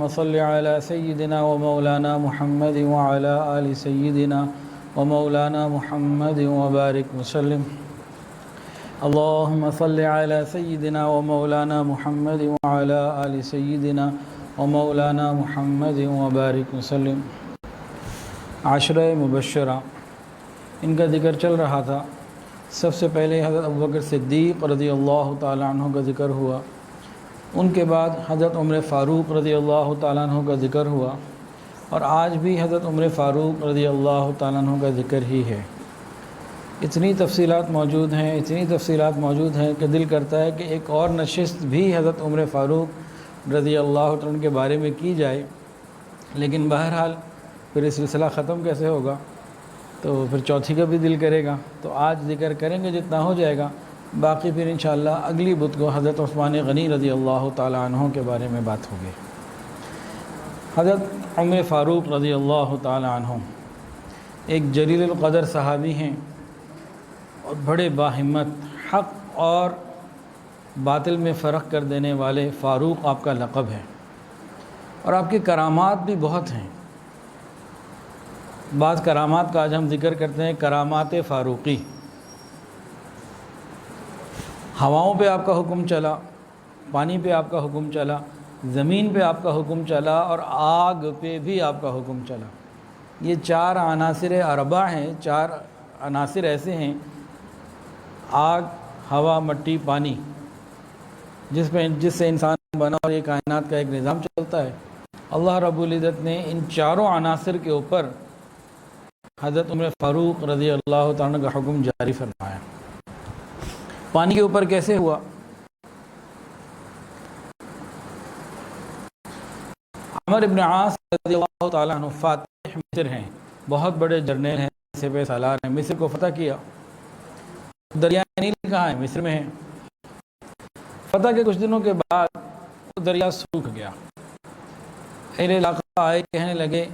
صل على سيدنا ومولانا محمد وعلى آل سيدنا ومولانا محمد وبارك وسلم اللهم صل على سيدنا ومولانا محمد وعلى آل سيدنا ومولانا محمد وبارك وسلم۔ عشرہ مبشرہ ان کا ذکر چل رہا تھا۔ سب سے پہلے حضرت ابوبکر صدیق رضی اللہ تعالیٰ عنہ کا ذکر ہوا، ان کے بعد حضرت عمر فاروق رضی اللہ تعالیٰ عنہ کا ذکر ہوا، اور آج بھی حضرت عمر فاروق رضی اللہ تعالیٰ عنہ کا ذکر ہی ہے۔ اتنی تفصیلات موجود ہیں کہ دل کرتا ہے کہ ایک اور نشست بھی حضرت عمر فاروق رضی اللہ تعالیٰ عنہ کے بارے میں کی جائے، لیکن بہرحال پھر یہ سلسلہ ختم کیسے ہوگا، تو پھر چوتھی کا بھی دل کرے گا، تو آج ذکر کریں گے جتنا ہو جائے گا، باقی پھر انشاءاللہ اگلی بدھ کو حضرت عثمان غنی رضی اللہ تعالیٰ عنہ کے بارے میں بات ہوگی۔ حضرت عمر فاروق رضی اللہ تعالیٰ عنہ ایک جلیل القدر صحابی ہیں اور بڑے باہمت، حق اور باطل میں فرق کر دینے والے فاروق آپ کا لقب ہے، اور آپ کی کرامات بھی بہت ہیں۔ بعض کرامات کا آج ہم ذکر کرتے ہیں، کرامات فاروقی۔ ہواؤں پہ آپ کا حکم چلا، پانی پہ آپ کا حکم چلا، زمین پہ آپ کا حکم چلا، اور آگ پہ بھی آپ کا حکم چلا۔ یہ چار عناصر اربع ہیں، چار عناصر ایسے ہیں، آگ، ہوا، مٹی، پانی، جس سے انسان بنا اور یہ کائنات کا ایک نظام چلتا ہے۔ اللہ رب العزت نے ان چاروں عناصر کے اوپر حضرت عمر فاروق رضی اللہ تعالیٰ کا حکم جاری فرمایا۔ پانی کے اوپر کیسے ہوا؟ عمر ابن عاص رضی اللہ تعالیٰ عنہ فاتح مصر ہیں، بہت بڑے جرنیل ہیں، سپہ سالار ہیں، مصر کو فتح کیا۔ دریائے نیل کہاں ہے؟ مصر میں ہے۔ فتح کے کچھ دنوں کے بعد وہ دریا سوکھ گیا۔ اہل علاقہ آئے، کہنے لگے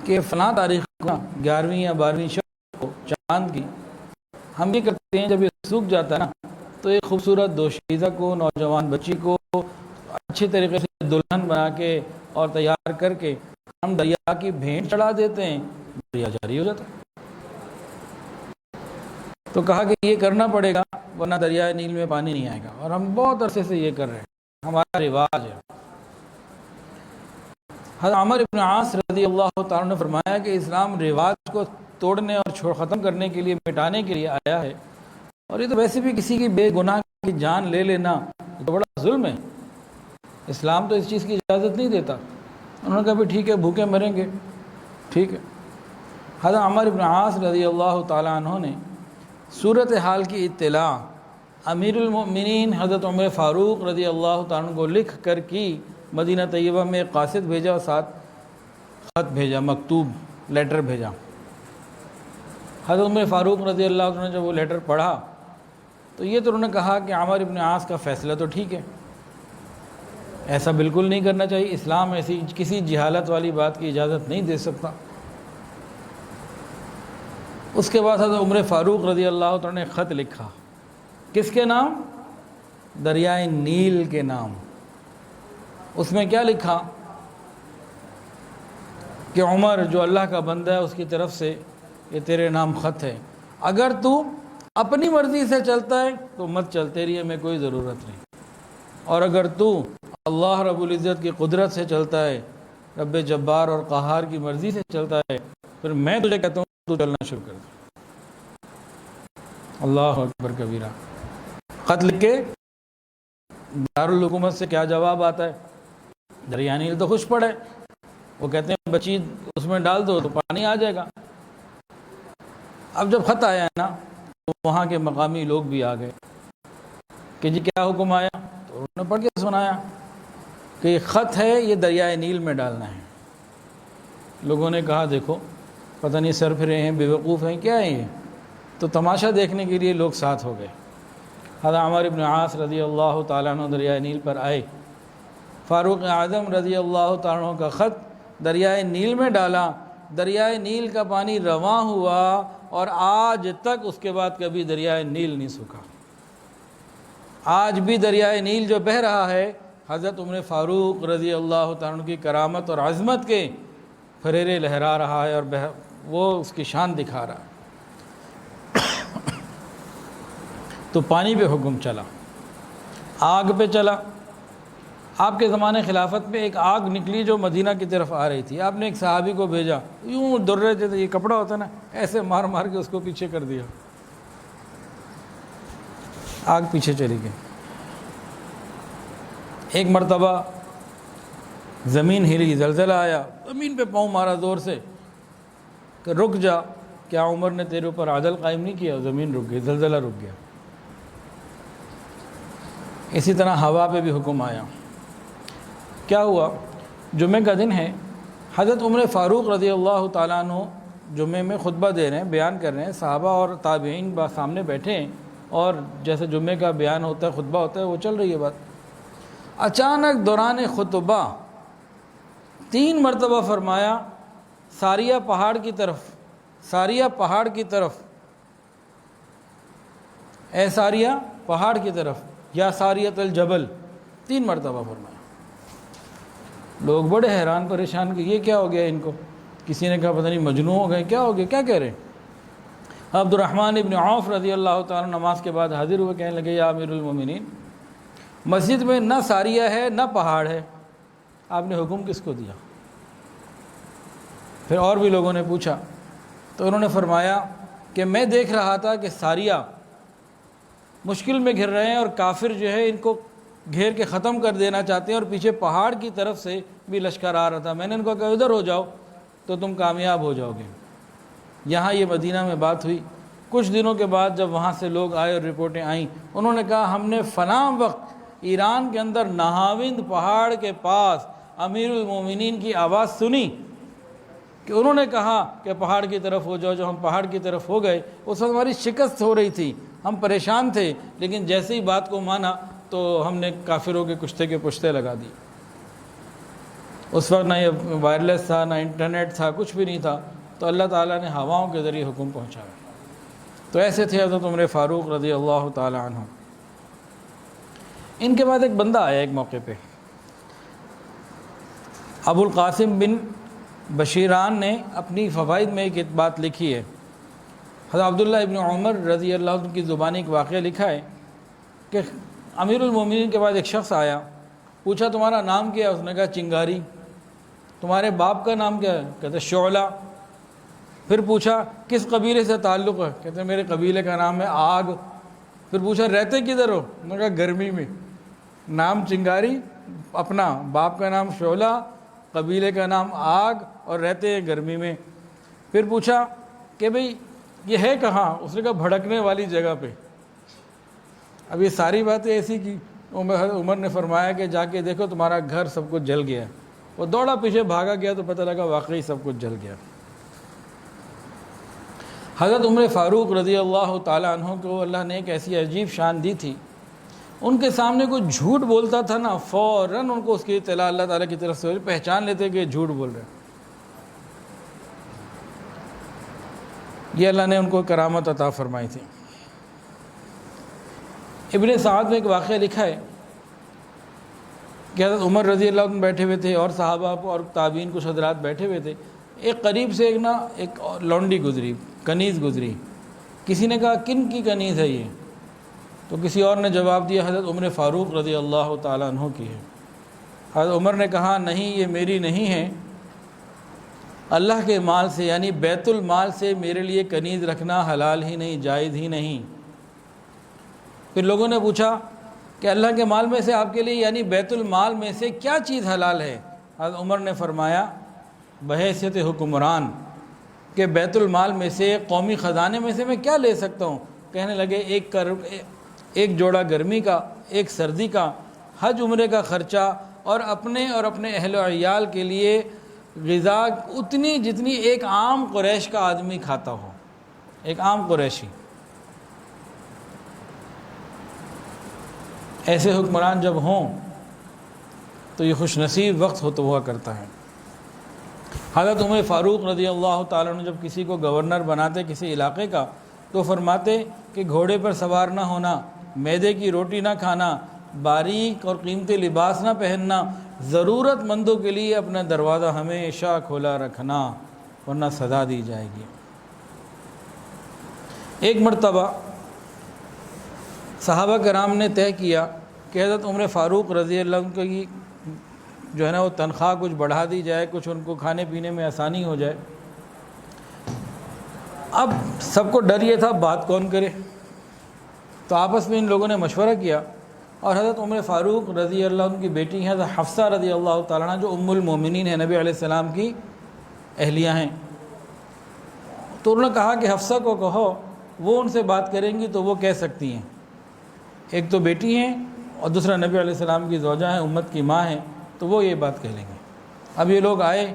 کہ فلاں تاریخ کو 11ویں یا 12ویں شب کو چاند کی ہم یہ کرتے ہیں، جب یہ سوکھ جاتا ہے نا تو ایک خوبصورت دوشیزہ کو، نوجوان بچی کو اچھی طریقے سے دلہن بنا کے اور تیار کر کے ہم دریا کی بھینٹ چڑھا دیتے ہیں، دریا جاری ہو جاتا ہے۔ تو کہا کہ یہ کرنا پڑے گا ورنہ دریائے نیل میں پانی نہیں آئے گا، اور ہم بہت عرصے سے یہ کر رہے ہیں، ہمارا رواج ہے۔ حضرت عمر ابن عاص رضی اللہ تعالیٰ نے فرمایا کہ اسلام رواج کو توڑنے اور ختم کرنے کے لیے، مٹانے کے لیے آیا ہے، اور یہ تو ویسے بھی کسی کی بے گناہ کی جان لے لینا یہ تو بڑا ظلم ہے، اسلام تو اس چیز کی اجازت نہیں دیتا۔ انہوں نے کہا بھی ٹھیک ہے، بھوکے مریں گے، ٹھیک ہے۔ حضرت عمر ابن عاص رضی اللہ تعالیٰ عنہ نے صورتحال کی اطلاع امیر المؤمنین حضرت عمر فاروق رضی اللہ تعالیٰ عنہ کو لکھ کر کی، مدینہ طیبہ میں ایک قاصد بھیجا اور ساتھ خط بھیجا، مکتوب لیٹر بھیجا۔ حضرت عمر فاروق رضی اللہ عنہ نے جب وہ لیٹر پڑھا تو یہ تو انہوں نے کہا کہ عمر ابن عاص کا فیصلہ تو ٹھیک ہے، ایسا بالکل نہیں کرنا چاہیے، اسلام ایسی کسی جہالت والی بات کی اجازت نہیں دے سکتا۔ اس کے بعد حضرت عمر فاروق رضی اللہ عنہ نے خط لکھا، کس کے نام؟ دریائے نیل کے نام۔ اس میں کیا لکھا کہ عمر جو اللہ کا بندہ ہے، اس کی طرف سے یہ تیرے نام خط ہے، اگر تو اپنی مرضی سے چلتا ہے تو مت چل، تیری ہمیں کوئی ضرورت نہیں، اور اگر تو اللہ رب العزت کی قدرت سے چلتا ہے، رب جبار اور قہار کی مرضی سے چلتا ہے، پھر میں تجھے کہتا ہوں تو چلنا شروع کر دے۔ اللہ اکبر کبیرہ۔ خط لکھ کے دارالحکومت سے کیا جواب آتا ہے؟ دریا نیل تو خوش پڑے، وہ کہتے ہیں بچی اس میں ڈال دو تو پانی آ جائے گا۔ اب جب خط آیا ہے نا تو وہاں کے مقامی لوگ بھی آ گئے کہ جی کیا حکم آیا، تو انہوں نے پڑھ کے سنایا کہ یہ خط ہے، یہ دریائے نیل میں ڈالنا ہے۔ لوگوں نے کہا دیکھو پتہ نہیں سر پھرے ہیں، بیوقوف ہیں، کیا ہے یہ؟ تو تماشا دیکھنے کے لیے لوگ ساتھ ہو گئے۔ حضرت عمر ابن عاص رضی اللہ تعالیٰ عنہ دریائے نیل پر آئے، فاروق اعظم رضی اللہ تعالیٰ عنہ کا خط دریائے نیل میں ڈالا، دریائے نیل کا پانی رواں ہوا، اور آج تک اس کے بعد کبھی دریائے نیل نہیں سوکھا۔ آج بھی دریائے نیل جو بہہ رہا ہے، حضرت عمر فاروق رضی اللہ تعالیٰ عنہ کی کرامت اور عظمت کے پھریرے لہرا رہا ہے اور وہ اس کی شان دکھا رہا ہے۔ تو پانی پہ حکم چلا، آگ پہ چلا۔ آپ کے زمانے خلافت میں ایک آگ نکلی جو مدینہ کی طرف آ رہی تھی۔ آپ نے ایک صحابی کو بھیجا، یوں درے جیسے یہ کپڑا ہوتا ہے نا، ایسے مار مار کے اس کو پیچھے کر دیا، آگ پیچھے چلی گئی۔ ایک مرتبہ زمین ہلی، زلزلہ آیا، زمین پہ پاؤں مارا زور سے کہ رک جا، کیا عمر نے تیرے اوپر عدل قائم نہیں کیا؟ زمین رک گئی، زلزلہ رک گیا۔ اسی طرح ہوا پہ بھی حکم آیا۔ کیا ہوا؟ جمعہ کا دن ہے، حضرت عمر فاروق رضی اللہ تعالیٰ عنہ جمعے میں خطبہ دے رہے ہیں، بیان کر رہے ہیں، صحابہ اور تابعین سامنے بیٹھے ہیں، اور جیسے جمعے کا بیان ہوتا ہے، خطبہ ہوتا ہے، وہ چل رہی ہے بات۔ اچانک دوران خطبہ 3 مرتبہ فرمایا، ساریہ پہاڑ کی طرف، ساریہ پہاڑ کی طرف، اے ساریہ پہاڑ کی طرف، یا ساریۃ الجبل، 3 مرتبہ فرمایا۔ لوگ بڑے حیران پریشان کہ یہ کیا ہو گیا ان کو؟ کسی نے کہا پتہ نہیں مجنون ہو گئے، کیا ہو گیا، کیا کہہ رہے ہیں؟ عبد الرحمن ابن عوف رضی اللہ تعالیٰ نماز کے بعد حاضر ہوئے، کہنے لگے یا امیر المومنین، مسجد میں نہ ساریہ ہے نہ پہاڑ ہے، آپ نے حکم کس کو دیا؟ پھر اور بھی لوگوں نے پوچھا تو انہوں نے فرمایا کہ میں دیکھ رہا تھا کہ ساریہ مشکل میں گھر رہے ہیں اور کافر جو ہے ان کو گھیر کے ختم کر دینا چاہتے ہیں، اور پیچھے پہاڑ کی طرف سے بھی لشکر آ رہا تھا۔ میں نے ان کو کہا ادھر ہو جاؤ تو تم کامیاب ہو جاؤ گے۔ یہاں یہ مدینہ میں بات ہوئی۔ کچھ دنوں کے بعد جب وہاں سے لوگ آئے اور رپورٹیں آئیں، انہوں نے کہا ہم نے فلاں وقت ایران کے اندر نہاوند پہاڑ کے پاس امیر المومنین کی آواز سنی کہ انہوں نے کہا کہ پہاڑ کی طرف ہو جاؤ۔ جو ہم پہاڑ کی طرف ہو گئے، اس وقت ہماری شکست ہو رہی تھی، ہم پریشان تھے، لیکن جیسے ہی بات کو مانا تو ہم نے کافروں کے کشتے کے پشتے لگا دی۔ اس وقت نہ یہ وائرلیس تھا، نہ انٹرنیٹ تھا، کچھ بھی نہیں تھا، تو اللہ تعالیٰ نے ہواؤں کے ذریعے حکم پہنچایا۔ تو ایسے تھے حضرت عمر فاروق رضی اللہ تعالیٰ عنہ۔ ان کے بعد ایک بندہ آیا ایک موقع پہ، ابو القاسم بن بشیران نے اپنی فوائد میں ایک بات لکھی ہے۔ حضرت عبداللہ ابن عمر رضی اللہ عنہ کی زبانی ایک واقعہ لکھا ہے کہ امیر المومنین کے بعد ایک شخص آیا، پوچھا تمہارا نام کیا ہے؟ اس نے کہا چنگاری۔ تمہارے باپ کا نام کیا ہے؟ کہتے شعلہ۔ پھر پوچھا کس قبیلے سے تعلق ہے؟ کہتے میرے قبیلے کا نام ہے آگ۔ پھر پوچھا رہتے کدھر ہو؟ انہوں نے کہا گرمی میں۔ نام چنگاری، اپنا باپ کا نام شعلہ، قبیلے کا نام آگ، اور رہتے ہیں گرمی میں۔ پھر پوچھا کہ بھئی یہ ہے کہاں؟ اس نے کہا بھڑکنے والی جگہ پہ۔ اب یہ ساری باتیں ایسی کی، عمر نے فرمایا کہ جا کے دیکھو تمہارا گھر سب کچھ جل گیا۔ وہ دوڑا پیچھے بھاگا گیا تو پتہ لگا واقعی سب کچھ جل گیا۔ حضرت عمر فاروق رضی اللہ تعالیٰ عنہ کو اللہ نے ایک ایسی عجیب شان دی تھی، ان کے سامنے کوئی جھوٹ بولتا تھا نا، فوراً ان کو اس کی اطلاع اللہ تعالیٰ کی طرف سے پہچان لیتے کہ جھوٹ بول رہے ہیں۔ یہ اللہ نے ان کو کرامت عطا فرمائی تھی۔ ابن سعد میں ایک واقعہ لکھا ہے کہ حضرت عمر رضی اللہ عنہ بیٹھے ہوئے تھے اور صحابہ اور تابعین کچھ حضرات بیٹھے ہوئے تھے۔ ایک قریب سے ایک لونڈی گزری، کنیز گزری۔ کسی نے کہا کن کی کنیز ہے یہ؟ تو کسی اور نے جواب دیا حضرت عمر فاروق رضی اللہ تعالیٰ عنہ کی ہے۔ حضرت عمر نے کہا نہیں، یہ میری نہیں ہے، اللہ کے مال سے یعنی بیت المال سے میرے لیے کنیز رکھنا حلال ہی نہیں، جائز ہی نہیں۔ پھر لوگوں نے پوچھا کہ اللہ کے مال میں سے آپ کے لیے یعنی بیت المال میں سے کیا چیز حلال ہے؟ حضرت عمر نے فرمایا بحیثیت حکمران کہ بیت المال میں سے، قومی خزانے میں سے میں کیا لے سکتا ہوں؟ کہنے لگے ایک جوڑا گرمی کا، ایک سردی کا، حج عمرے کا خرچہ، اور اپنے اہل و عیال کے لیے غذا اتنی جتنی ایک عام قریش کا آدمی کھاتا ہو، ایک عام قریشی۔ ایسے حکمران جب ہوں تو یہ خوش نصیب وقت ہوا کرتا ہے۔ حضرت عمر فاروق رضی اللہ تعالیٰ عنہ جب کسی کو گورنر بناتے کسی علاقے کا، تو فرماتے کہ گھوڑے پر سوار نہ ہونا، میدے کی روٹی نہ کھانا، باریک اور قیمتی لباس نہ پہننا، ضرورت مندوں کے لیے اپنا دروازہ ہمیشہ کھلا رکھنا ورنہ سزا دی جائے گی۔ ایک مرتبہ صحابہ کرام نے طے کیا کہ حضرت عمر فاروق رضی اللہ عنہ کی جو ہے نا وہ تنخواہ کچھ بڑھا دی جائے، کچھ ان کو کھانے پینے میں آسانی ہو جائے۔ اب سب کو ڈر یہ تھا بات کون کرے، تو آپس میں ان لوگوں نے مشورہ کیا، اور حضرت عمر فاروق رضی اللہ عنہ کی بیٹی ہیں حضرت حفصہ رضی اللہ تعالیٰ عنہ جو ام المومنین ہیں، نبی علیہ السلام کی اہلیہ ہیں، تو انہوں نے کہا کہ حفصہ کو کہو، وہ ان سے بات کریں گی تو وہ کہہ سکتی ہیں، ایک تو بیٹی ہیں اور دوسرا نبی علیہ السلام کی زوجہ ہیں، امت کی ماں ہیں، تو وہ یہ بات کہہ لیں گے۔ اب یہ لوگ آئے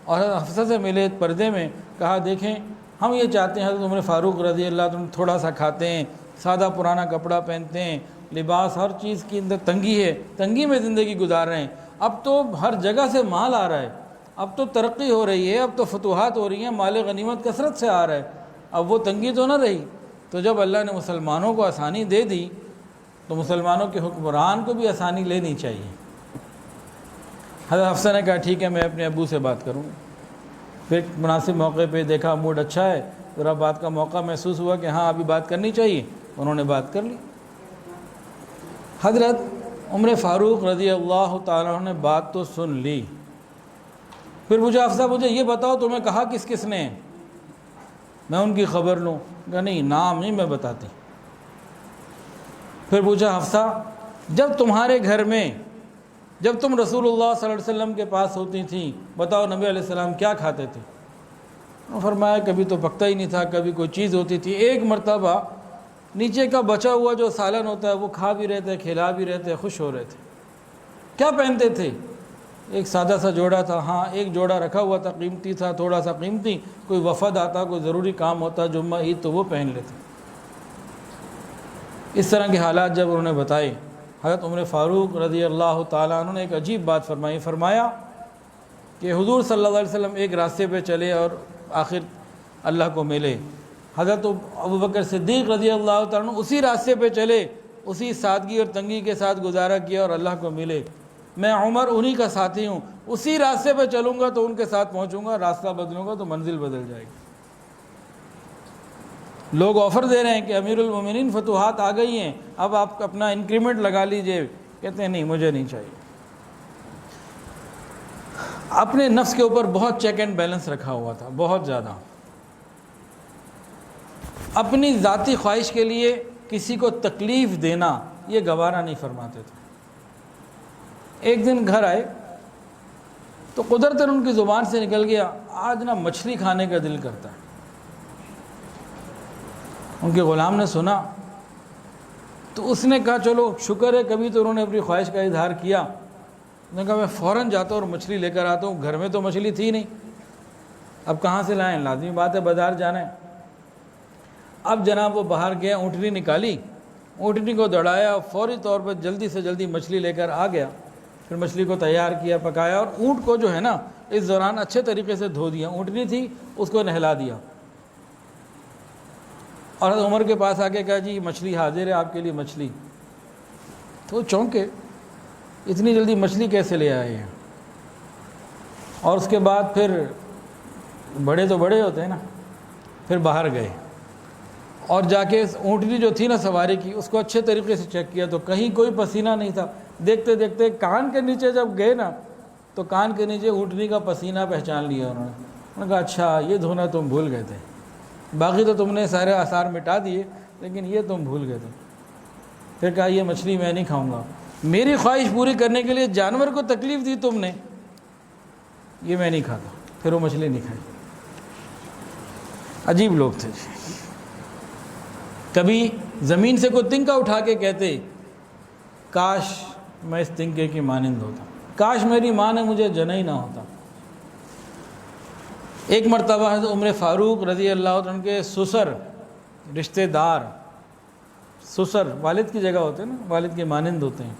اور حضرت حفصہ سے ملے پردے میں، کہا دیکھیں ہم یہ چاہتے ہیں حضرت عمر فاروق رضی اللہ عنہ تھوڑا سا کھاتے ہیں، سادہ پرانا کپڑا پہنتے ہیں، لباس ہر چیز کی اندر تنگی ہے، تنگی میں زندگی گزار رہے ہیں، اب تو ہر جگہ سے مال آ رہا ہے، اب تو ترقی ہو رہی ہے، اب تو فتوحات ہو رہی ہیں، مال غنیمت کثرت سے آ رہا ہے، اب وہ تنگی تو نہ رہی۔ تو جب اللہ نے مسلمانوں کو آسانی دے دی تو مسلمانوں کے حکمران کو بھی آسانی لینی چاہیے۔ حضرت حفصہ نے کہا ٹھیک ہے میں اپنے ابو سے بات کروں۔ پھر مناسب موقع پہ دیکھا موڈ اچھا ہے، ذرا بات کا موقع محسوس ہوا کہ ہاں ابھی بات کرنی چاہیے، انہوں نے بات کر لی۔ حضرت عمر فاروق رضی اللہ تعالیٰ عنہ نے بات تو سن لی، پھر مجھے حفصہ مجھے یہ بتاؤ تمہیں کہا کس کس نے، میں ان کی خبر لوں، کہ نہیں نام نہیں میں بتاتی۔ پھر پوچھا حفصہ جب تمہارے گھر میں جب تم رسول اللہ صلی اللہ علیہ وسلم کے پاس ہوتی تھیں بتاؤ نبی علیہ السلام کیا کھاتے تھے؟ فرمایا کبھی تو پکتا ہی نہیں تھا، کبھی کوئی چیز ہوتی تھی، ایک مرتبہ نیچے کا بچا ہوا جو سالن ہوتا ہے وہ کھا بھی رہے تھے، کھلا بھی رہے تھے، خوش ہو رہے تھے۔ کیا پہنتے تھے؟ ایک سادہ سا جوڑا تھا، ہاں ایک جوڑا رکھا ہوا تھا، قیمتی تھا، تھوڑا سا قیمتی، کوئی وفد آتا کوئی ضروری کام ہوتا جمعہ عید تو وہ پہن لیتے۔ اس طرح کے حالات جب انہوں نے بتائے، حضرت عمر فاروق رضی اللہ تعالیٰ عنہ نے ایک عجیب بات فرمایا کہ حضور صلی اللہ علیہ وسلم ایک راستے پہ چلے اور آخر اللہ کو ملے، حضرت ابوبکر صدیق رضی اللہ تعالیٰ عنہ اسی راستے پہ چلے، اسی سادگی اور تنگی کے ساتھ گزارا کیا اور اللہ کو ملے۔ میں عمر انہی کا ساتھی ہوں، اسی راستے پہ چلوں گا تو ان کے ساتھ پہنچوں گا، راستہ بدلوں گا تو منزل بدل جائے گی۔ لوگ آفر دے رہے ہیں کہ امیر المومنین فتوحات آ گئی ہیں، اب آپ اپنا انکریمنٹ لگا لیجئے، کہتے ہیں نہیں مجھے نہیں چاہیے۔ اپنے نفس کے اوپر بہت چیک اینڈ بیلنس رکھا ہوا تھا، بہت زیادہ۔ اپنی ذاتی خواہش کے لیے کسی کو تکلیف دینا یہ گوارا نہیں فرماتے تھے۔ ایک دن گھر آئے تو قدرتاً ان کی زبان سے نکل گیا آج نا مچھلی کھانے کا دل کرتا ہے۔ ان کے غلام نے سنا تو اس نے کہا چلو شکر ہے کبھی تو انہوں نے اپنی خواہش کا اظہار کیا۔ انہوں نے کہا میں فوراً جاتا ہوں اور مچھلی لے کر آتا ہوں، گھر میں تو مچھلی تھی نہیں، اب کہاں سے لائیں، لازمی بات ہے بازار جانا ہے۔ اب جناب وہ باہر گیا، اونٹنی نکالی، اونٹنی کو دوڑایا، فوری طور پر جلدی سے جلدی مچھلی لے کر آ گیا، پھر مچھلی کو تیار کیا، پکایا، اور اونٹ کو جو ہے نا اس دوران اچھے طریقے سے دھو دیا، اونٹنی تھی اس کو نہلا دیا، اور حضرت عمر کے پاس آ کے کہا جی مچھلی حاضر ہے آپ کے لیے مچھلی۔ تو چونکے اتنی جلدی مچھلی کیسے لے آئے ہیں؟ اور اس کے بعد پھر بڑے تو بڑے ہوتے ہیں نا، پھر باہر گئے اور جا کے اونٹنی جو تھی نا سواری کی اس کو اچھے طریقے سے چیک کیا تو کہیں کوئی پسینہ نہیں تھا۔ دیکھتے دیکھتے کان کے نیچے جب گئے نا تو کان کے نیچے اونٹنی کا پسینہ پہچان لیا انہوں نے کہا اچھا یہ دھونا تم بھول گئے تھے، باقی تو تم نے سارے آثار مٹا دیے لیکن یہ تم بھول گئے تھے۔ پھر کہا یہ مچھلی میں نہیں کھاؤں گا، میری خواہش پوری کرنے کے لیے جانور کو تکلیف دی تم نے، یہ میں نہیں کھاتا۔ پھر وہ مچھلی نہیں کھائی۔ عجیب لوگ تھے جی۔ کبھی زمین سے کوئی تنکا اٹھا کے کہتے کاش میں اس تنکے کی مانند ہوتا، کاش میری ماں نے مجھے جنا ہی نہ ہوتا۔ ایک مرتبہ حضرت عمر فاروق رضی اللہ عنہ کے سسر رشتہ دار، سسر والد کی جگہ ہوتے ہیں نا، والد کے مانند ہوتے ہیں،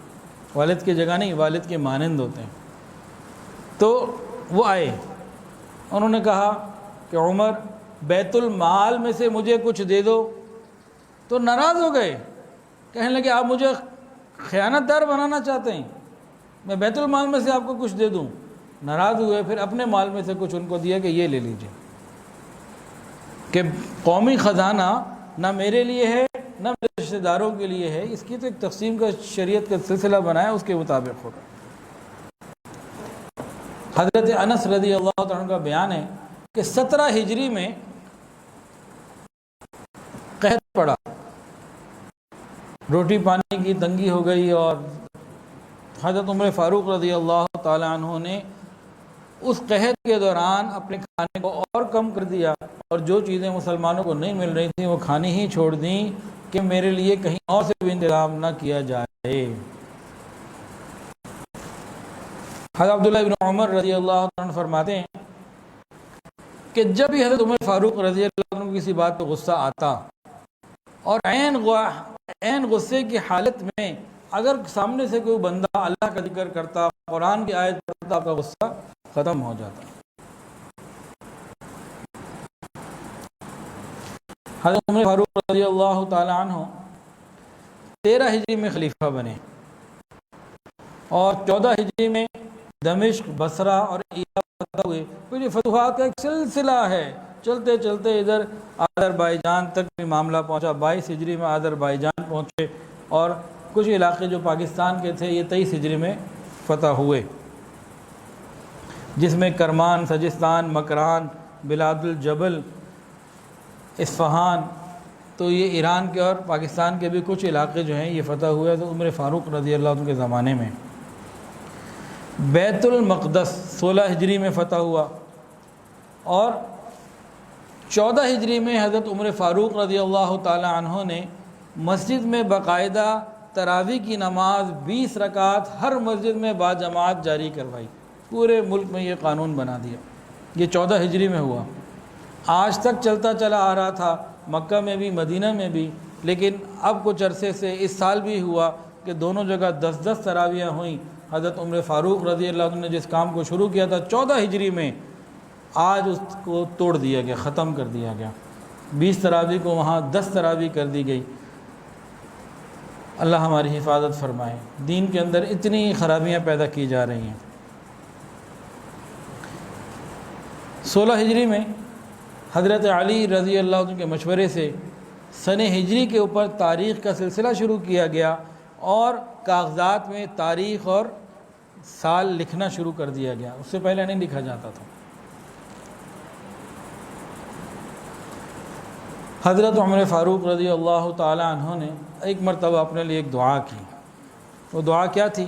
والد کی جگہ نہیں والد کے مانند ہوتے ہیں، تو وہ آئے، انہوں نے کہا کہ عمر بیت المال میں سے مجھے کچھ دے دو، تو ناراض ہو گئے، کہنے لگے آپ مجھے خیانت دار بنانا چاہتے ہیں، میں بیت المال میں سے آپ کو کچھ دے دوں، ناراض ہوئے، پھر اپنے مال میں سے کچھ ان کو دیا کہ یہ لے لیجئے، کہ قومی خزانہ نہ میرے لیے ہے نہ میرے رشتہ داروں کے لیے ہے، اس کی تو ایک تقسیم کا شریعت کا سلسلہ بنایا، اس کے مطابق ہوگا۔ حضرت انس رضی اللہ عنہ کا بیان ہے کہ 17 ہجری میں قحط پڑا، روٹی پانی کی تنگی ہو گئی، اور حضرت عمر فاروق رضی اللہ تعالی عنہ نے اس قحط کے دوران اپنے کھانے کو اور کم کر دیا، اور جو چیزیں مسلمانوں کو نہیں مل رہی تھیں وہ کھانی ہی چھوڑ دیں کہ میرے لیے کہیں اور سے بھی انتظام نہ کیا جائے۔ حضرت عبداللہ بن عمر رضی اللہ عنہ فرماتے ہیں کہ جب بھی حضرت عمر فاروق رضی اللہ عنہ کو کسی بات پہ غصہ آتا اور عین غصے کی حالت میں اگر سامنے سے کوئی بندہ اللہ کا ذکر کرتا، قرآن کی آیت پڑھتا، آپ کا غصہ ختم ہو جاتا۔ حضرت عمر فاروق رضی اللہ تعالی عنہ 13 ہجری میں خلیفہ بنے، اور 14 ہجری میں دمشق، بصرہ اور عراق فتح ہوئے۔ پھر یہ فتوحات کا ایک سلسلہ ہے، چلتے چلتے ادھر آذربائیجان تک بھی معاملہ پہنچا، 22 ہجری میں آذربائیجان پہنچے، اور کچھ علاقے جو پاکستان کے تھے یہ 23 ہجری میں فتح ہوئے، جس میں کرمان، سجستان، مکران، بلاد الجبل، اصفہان، تو یہ ایران کے اور پاکستان کے بھی کچھ علاقے جو ہیں یہ فتح ہوئے۔ تو عمر فاروق رضی اللہ عنہ کے زمانے میں بیت المقدس 16 ہجری میں فتح ہوا، اور 14 ہجری میں حضرت عمر فاروق رضی اللہ تعالی عنہ نے مسجد میں باقاعدہ تراویح کی نماز 20 رکعت ہر مسجد میں باجماعت جاری کروائی، پورے ملک میں یہ قانون بنا دیا۔ یہ 14 ہجری میں ہوا، آج تک چلتا چلا آ رہا تھا، مکہ میں بھی مدینہ میں بھی، لیکن اب کچھ عرصے سے اس سال بھی ہوا کہ دونوں جگہ 10 تراویحیں ہوئیں۔ حضرت عمر فاروق رضی اللہ عنہ نے جس کام کو شروع کیا تھا 14 ہجری میں، آج اس کو توڑ دیا گیا، ختم کر دیا گیا، 20 تراویح کو وہاں 10 تراویح کر دی گئی۔ اللہ ہماری حفاظت فرمائے، دین کے اندر اتنی خرابیاں پیدا کی جا رہی ہیں۔ 16 ہجری میں حضرت علی رضی اللہ عنہ کے مشورے سے سن ہجری کے اوپر تاریخ کا سلسلہ شروع کیا گیا، اور کاغذات میں تاریخ اور سال لکھنا شروع کر دیا گیا، اس سے پہلے نہیں لکھا جاتا تھا۔ حضرت عمر فاروق رضی اللہ تعالی عنہ نے ایک مرتبہ اپنے لیے ایک دعا کی، وہ دعا کیا تھی؟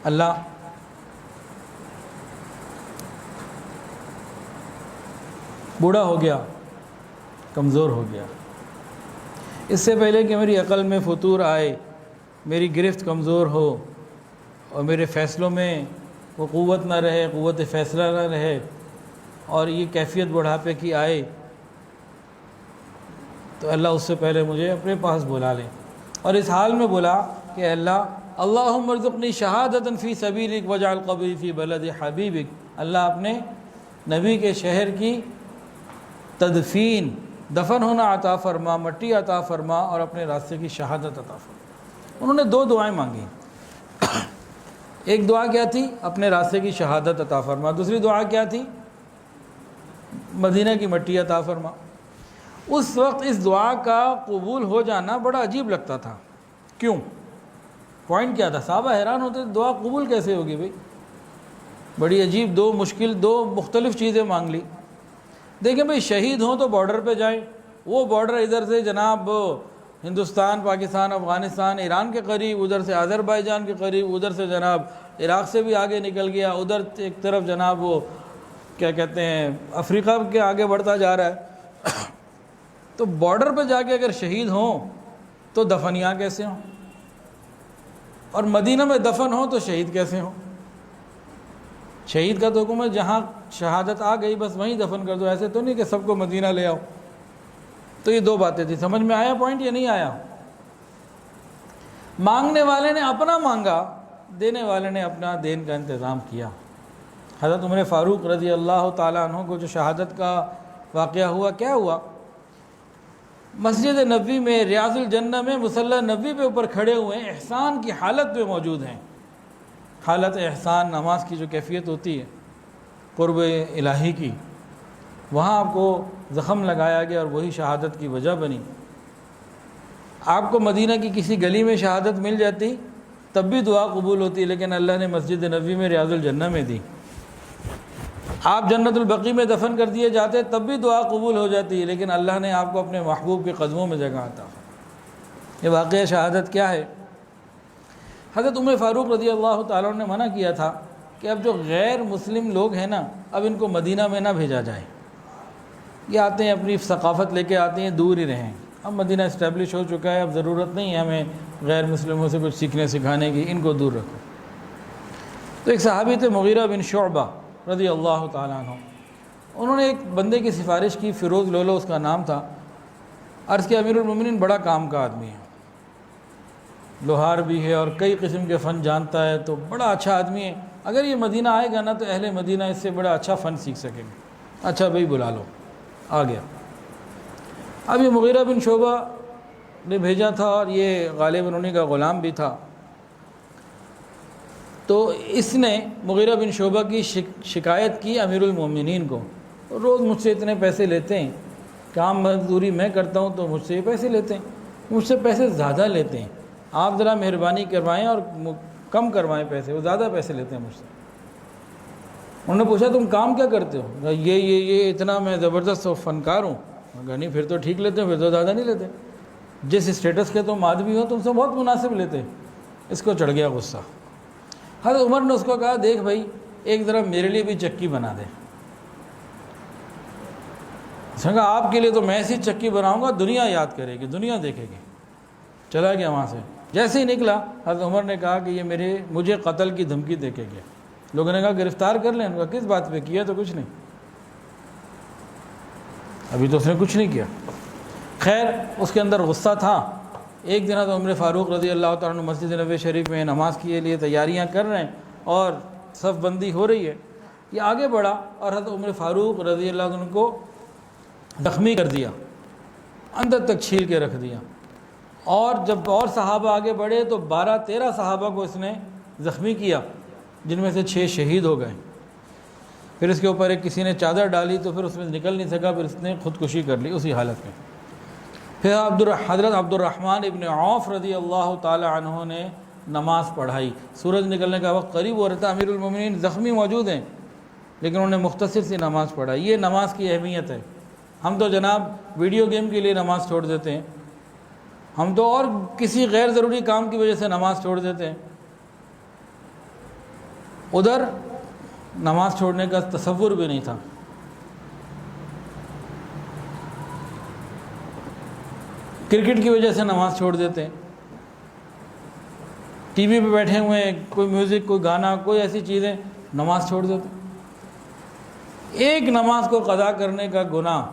اللہ بوڑھا ہو گیا، کمزور ہو گیا، اس سے پہلے کہ میری عقل میں فتور آئے، میری گرفت کمزور ہو، اور میرے فیصلوں میں وہ قوت نہ رہے، قوت فیصلہ نہ رہے، اور یہ کیفیت بڑھاپے کی آئے، تو اللہ اس سے پہلے مجھے اپنے پاس بلا لے، اور اس حال میں بلا کہ اللہ اللہم ارزقنی شہادتا فی سبیلک واجعل قبری فی بلد حبیبک، اللہ اپنے نبی کے شہر کی تدفین، دفن ہونا عطا فرما، مٹی عطا فرما، اور اپنے راستے کی شہادت عطا فرما۔ انہوں نے 2 دعائیں مانگی، ایک دعا کیا تھی؟ اپنے راستے کی شہادت عطا فرما، دوسری دعا کیا تھی؟ مدینہ کی مٹی عطا فرما۔ اس وقت اس دعا کا قبول ہو جانا بڑا عجیب لگتا تھا، کیوں؟ پوائنٹ کیا تھا؟ صحابہ حیران ہوتے، دعا قبول کیسے ہوگی بھائی؟ بڑی عجیب، 2 مختلف چیزیں مانگ لی۔ دیکھیں بھئی، شہید ہوں تو بارڈر پہ جائیں، وہ بارڈر ادھر سے جناب ہندوستان، پاکستان، افغانستان، ایران کے قریب، ادھر سے آذربائیجان کے قریب، ادھر سے جناب عراق سے بھی آگے نکل گیا، ادھر ایک طرف جناب وہ کیا کہتے ہیں افریقہ کے آگے بڑھتا جا رہا ہے۔ تو بارڈر پہ جا کے اگر شہید ہوں تو دفن یہاں کیسے ہوں؟ اور مدینہ میں دفن ہوں تو شہید کیسے ہوں؟ شہید کا تو حکم ہے جہاں شہادت آ گئی بس وہیں دفن کر دو، ایسے تو نہیں کہ سب کو مدینہ لے آؤ۔ تو یہ 2 باتیں تھی، سمجھ میں آیا پوائنٹ یا نہیں آیا؟ مانگنے والے نے اپنا مانگا، دینے والے نے اپنا دین کا انتظام کیا۔ حضرت عمر فاروق رضی اللہ تعالیٰ عنہ کو جو شہادت کا واقعہ ہوا، کیا ہوا؟ مسجد نبوی میں ریاض الجنہ میں مصلی نبوی پہ اوپر کھڑے ہوئے ہیں، احسان کی حالت میں موجود ہیں۔ حالت احسان، نماز کی جو کیفیت ہوتی ہے قرب الہی کی، وہاں آپ کو زخم لگایا گیا اور وہی شہادت کی وجہ بنی۔ آپ کو مدینہ کی کسی گلی میں شہادت مل جاتی تب بھی دعا قبول ہوتی، لیکن اللہ نے مسجد نبوی میں ریاض الجنہ میں دی۔ آپ جنت البقیع میں دفن کر دیے جاتے تب بھی دعا قبول ہو جاتی، لیکن اللہ نے آپ کو اپنے محبوب کے قدموں میں جگہ عطا۔ یہ واقعہ شہادت کیا ہے؟ حضرت عمر فاروق رضی اللہ تعالیٰ عنہ نے منع کیا تھا کہ اب جو غیر مسلم لوگ ہیں نا، اب ان کو مدینہ میں نہ بھیجا جائے۔ یہ آتے ہیں اپنی ثقافت لے کے آتے ہیں، دور ہی رہیں۔ اب مدینہ اسٹیبلش ہو چکا ہے، اب ضرورت نہیں ہے ہمیں غیر مسلموں سے کچھ سیکھنے سکھانے کی، ان کو دور رکھو۔ تو ایک صحابی تھے مغیرہ بن شعبہ رضی اللہ تعالیٰ عنہ، انہوں نے ایک بندے کی سفارش کی، فیروز لولو اس کا نام تھا۔ عرض کہ امیر المومنین بڑا کام کا آدمی ہے، لوہار بھی ہے اور کئی قسم کے فن جانتا ہے، تو بڑا اچھا آدمی ہے، اگر یہ مدینہ آئے گا نا تو اہل مدینہ اس سے بڑا اچھا فن سیکھ سکیں گے۔ اچھا بھائی بلا لو، آ گیا۔ اب یہ مغیرہ بن شعبہ نے بھیجا تھا اور یہ غالباً انہی کا غلام بھی تھا، تو اس نے مغیرہ بن شعبہ کی شکایت کی امیر المومنین کو، روز مجھ سے اتنے پیسے لیتے ہیں، کام مزدوری میں کرتا ہوں تو مجھ سے یہ پیسے لیتے ہیں، مجھ سے پیسے زیادہ لیتے ہیں، آپ ذرا مہربانی کروائیں اور کم کروائیں پیسے، وہ زیادہ پیسے لیتے ہیں مجھ سے۔ انہوں نے پوچھا تم کام کیا کرتے ہو؟ یہ اتنا میں زبردست فنکار ہوں۔ مگر نہیں، پھر تو ٹھیک لیتے ہو، پھر تو زیادہ نہیں لیتے، جس اسٹیٹس کے تم آدمی ہو تم سے بہت مناسب لیتے۔ اس کو چڑھ گیا غصہ۔ حضرت عمر نے اس کو کہا دیکھ بھائی، ایک ذرا میرے لیے بھی چکی بنا دے۔ اس نے کہا آپ کے لیے تو میں ایسی چکی بناؤں گا دنیا یاد کرے گی، دنیا دیکھے گی۔ چلا گیا وہاں سے۔ جیسے ہی نکلا حضرت عمر نے کہا کہ یہ مجھے قتل کی دھمکی دے کے گیا۔ لوگوں نے کہا گرفتار کر لیں، انہوں نے کہا کس بات پہ کیا؟ تو کچھ نہیں، ابھی تو اس نے کچھ نہیں کیا۔ خیر اس کے اندر غصہ تھا۔ ایک دن حضرت عمر فاروق رضی اللہ تعالیٰ عنہ مسجد نبوی شریف میں نماز کے لیے تیاریاں کر رہے ہیں اور صف بندی ہو رہی ہے، یہ آگے بڑھا اور حضرت عمر فاروق رضی اللہ عنہ کو زخمی کر دیا، اندر تک چھیل کے رکھ دیا۔ اور جب اور صحابہ آگے بڑھے تو 12-13 صحابہ کو اس نے زخمی کیا، جن میں سے 6 شہید ہو گئے۔ پھر اس کے اوپر ایک کسی نے چادر ڈالی تو پھر اس میں نکل نہیں سکا، پھر اس نے خودکشی کر لی اسی حالت میں۔ پھر حضرت عبد الرحمن ابن عوف رضی اللہ تعالی عنہ نے نماز پڑھائی۔ سورج نکلنے کا وقت قریب ہو رہا تھا، امیر المومنین زخمی موجود ہیں، لیکن انہوں نے مختصر سی نماز پڑھائی۔ یہ نماز کی اہمیت ہے۔ ہم تو جناب ویڈیو گیم کے لیے نماز چھوڑ دیتے ہیں، ہم تو اور کسی غیر ضروری کام کی وجہ سے نماز چھوڑ دیتے ہیں۔ ادھر نماز چھوڑنے کا تصور بھی نہیں تھا۔ کرکٹ کی وجہ سے نماز چھوڑ دیتے ہیں، ٹی وی پہ بیٹھے ہوئے ہیں، کوئی میوزک، کوئی گانا، کوئی ایسی چیزیں، نماز چھوڑ دیتے ہیں۔ ایک نماز کو قضا کرنے کا گناہ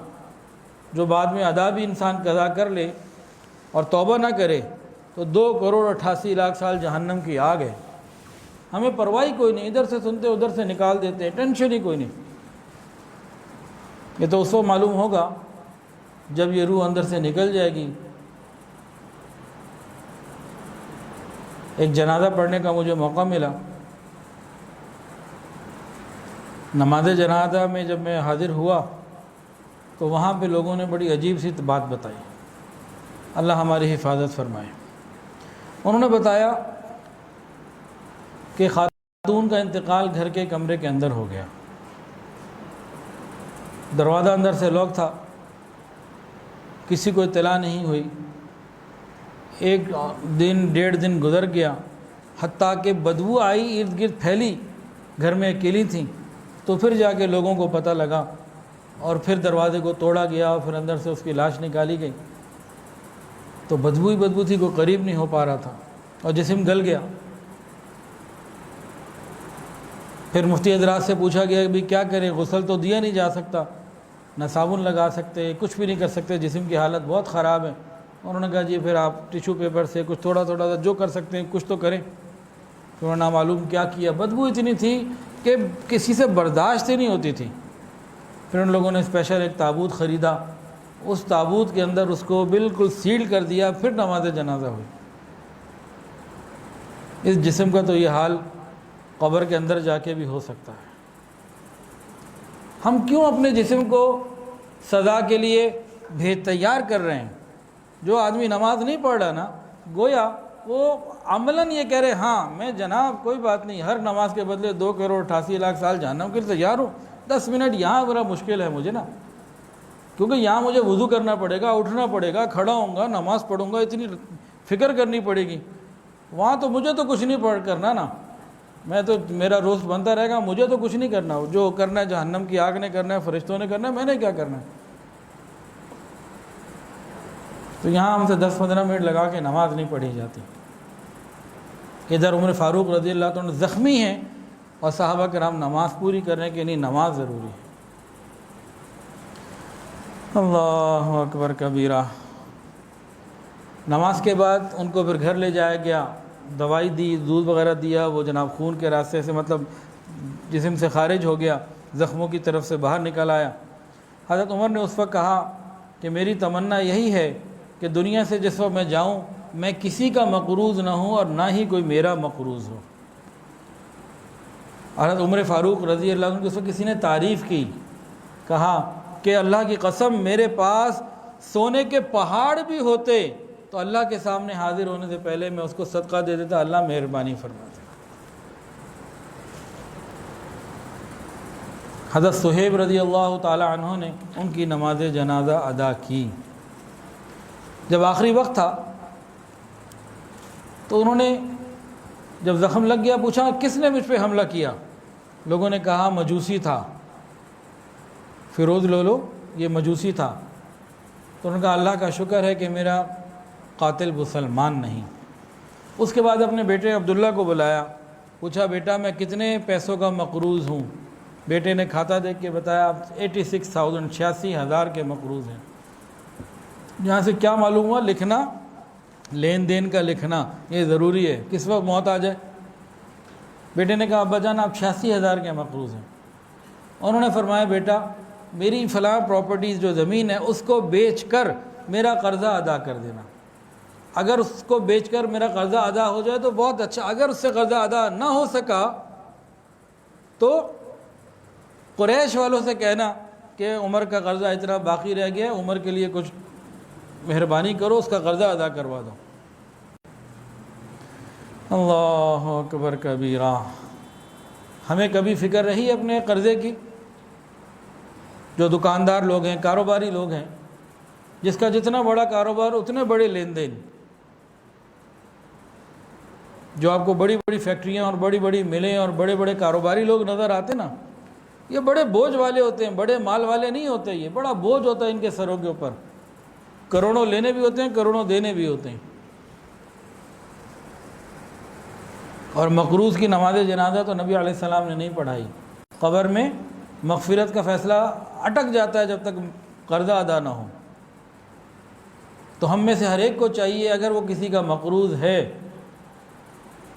جو بعد میں ادا بھی انسان قضا کر لے اور توبہ نہ کرے تو 2,88,00,000 سال جہنم کی آگ ہے۔ ہمیں پرواہ کوئی نہیں، ادھر سے سنتے ادھر سے نکال دیتے ہیں، ٹینشن ہی کوئی نہیں۔ یہ تو اس وقت معلوم ہوگا جب یہ روح اندر سے نکل جائے گی۔ ایک جنازہ پڑھنے کا مجھے موقع ملا، نماز جنازہ میں جب میں حاضر ہوا تو وہاں پہ لوگوں نے بڑی عجیب سی بات بتائی، اللہ ہماری حفاظت فرمائے۔ انہوں نے بتایا کہ خاتون کا انتقال گھر کے کمرے کے اندر ہو گیا، دروازہ اندر سے لاک تھا، کسی کو اطلاع نہیں ہوئی۔ 1 دن 1.5 دن گزر گیا، حتیٰ کہ بدبو آئی، ارد گرد پھیلی، گھر میں اکیلی تھیں، تو پھر جا کے لوگوں کو پتہ لگا اور پھر دروازے کو توڑا گیا اور پھر اندر سے اس کی لاش نکالی گئی۔ تو بدبو ہی بدبو تھی، کوئی قریب نہیں ہو پا رہا تھا اور جسم گل گیا۔ پھر مفتی حضرات سے پوچھا گیا کہ بھی کیا کریں، غسل تو دیا نہیں جا سکتا، نہ صابن لگا سکتے، کچھ بھی نہیں کر سکتے، جسم کی حالت بہت خراب ہے۔ انہوں نے کہا جی پھر آپ ٹیشو پیپر سے کچھ تھوڑا تھوڑا جو کر سکتے ہیں کچھ تو کریں۔ پھر انہوں نے معلوم کیا کیا، بدبو اتنی تھی کہ کسی سے برداشت ہی نہیں ہوتی تھی۔ پھر ان لوگوں نے اسپیشل ایک تابوت خریدا اس تابوت کے اندر اس کو بالکل سیل کر دیا، پھر نماز جنازہ ہوئی۔ اس جسم کا تو یہ حال قبر کے اندر جا کے بھی ہو سکتا ہے۔ ہم کیوں اپنے جسم کو سزا کے لیے تیار کر رہے ہیں؟ جو آدمی نماز نہیں پڑھ رہا نا، گویا وہ عملاً یہ کہہ رہے ہاں میں جناب کوئی بات نہیں، ہر نماز کے بدلے 2,88,00,000 سال جہنم کے لیے تیار ہوں، 10 منٹ یہاں بڑا مشکل ہے مجھے نا، کیونکہ یہاں مجھے وضو کرنا پڑے گا، اٹھنا پڑے گا، کھڑا ہوں گا، نماز پڑھوں گا، اتنی فکر کرنی پڑے گی۔ وہاں تو مجھے تو کچھ نہیں کرنا نا، میں تو میرا روز بنتا رہے گا، مجھے تو کچھ نہیں کرنا، جو کرنا ہے جہنم کی آگ نے کرنا ہے، فرشتوں نے کرنا ہے، میں نے کیا کرنا ہے؟ تو یہاں ہم سے 10-15 منٹ لگا کے نماز نہیں پڑھی جاتی۔ ادھر عمر فاروق رضی اللہ عنہ زخمی ہیں اور صحابہ کرام نماز پوری کر رہے ہیں کہ نہیں نماز ضروری ہے۔ اللہ اکبر کبیرہ۔ نماز کے بعد ان کو پھر گھر لے جایا گیا، دوائی دی، دودھ وغیرہ دیا، وہ جناب خون کے راستے سے مطلب جسم سے خارج ہو گیا، زخموں کی طرف سے باہر نکل آیا۔ حضرت عمر نے اس وقت کہا کہ میری تمنا یہی ہے کہ دنیا سے جس وقت میں جاؤں میں کسی کا مقروض نہ ہوں اور نہ ہی کوئی میرا مقروض ہو۔ حضرت عمر فاروق رضی اللہ عنہ کی اس وقت کسی نے تعریف کی، کہا کہ اللہ کی قسم میرے پاس سونے کے پہاڑ بھی ہوتے تو اللہ کے سامنے حاضر ہونے سے پہلے میں اس کو صدقہ دے دیتا، اللہ مہربانی فرماتا۔ حضرت صہیب رضی اللہ تعالی عنہ نے ان کی نماز جنازہ ادا کی۔ جب آخری وقت تھا تو انہوں نے جب زخم لگ گیا پوچھا کس نے مجھ پہ حملہ کیا؟ لوگوں نے کہا مجوسی تھا، فیروز لولو یہ مجوسی تھا۔ تو انہوں نے کہا اللہ کا شکر ہے کہ میرا قاتل مسلمان نہیں۔ اس کے بعد اپنے بیٹے عبداللہ کو بلایا، پوچھا بیٹا میں کتنے پیسوں کا مقروض ہوں؟ بیٹے نے کھاتا دیکھ کے بتایا 86,000 86,000 کے مقروض ہیں۔ یہاں سے کیا معلوم ہوا؟ لکھنا، لین دین کا لکھنا یہ ضروری ہے، کس وقت موت آ جائے۔ بیٹے نے کہا ابا جان آپ 86,000 کے مقروض ہیں۔ انہوں نے فرمایا بیٹا میری فلاں پراپرٹیز جو زمین ہے اس کو بیچ کر میرا قرضہ ادا کر دینا، اگر اس کو بیچ کر میرا قرضہ ادا ہو جائے تو بہت اچھا، اگر اس سے قرضہ ادا نہ ہو سکا تو قریش والوں سے کہنا کہ عمر کا قرضہ اتنا باقی رہ گیا، عمر کے لیے کچھ مہربانی کرو، اس کا قرضہ ادا کروا دو۔ اللہ اکبر کبیرہ۔ ہمیں کبھی فکر رہی اپنے قرضے کی؟ جو دکاندار لوگ ہیں، کاروباری لوگ ہیں، جس کا جتنا بڑا کاروبار اتنے بڑے لین دین، جو آپ کو بڑی بڑی فیکٹریاں اور بڑی بڑی ملیں اور بڑے بڑے کاروباری لوگ نظر آتے نا، یہ بڑے بوجھ والے ہوتے ہیں، بڑے مال والے نہیں ہوتے، یہ بڑا بوجھ ہوتا ہے ان کے سروں کے اوپر، کروڑوں لینے بھی ہوتے ہیں، کروڑوں دینے بھی ہوتے ہیں۔ اور مقروض کی نماز جنازہ تو نبی علیہ السلام نے نہیں پڑھائی۔ قبر میں مغفرت کا فیصلہ اٹک جاتا ہے جب تک قرضہ ادا نہ ہو۔ تو ہم میں سے ہر ایک کو چاہیے اگر وہ کسی کا مقروض ہے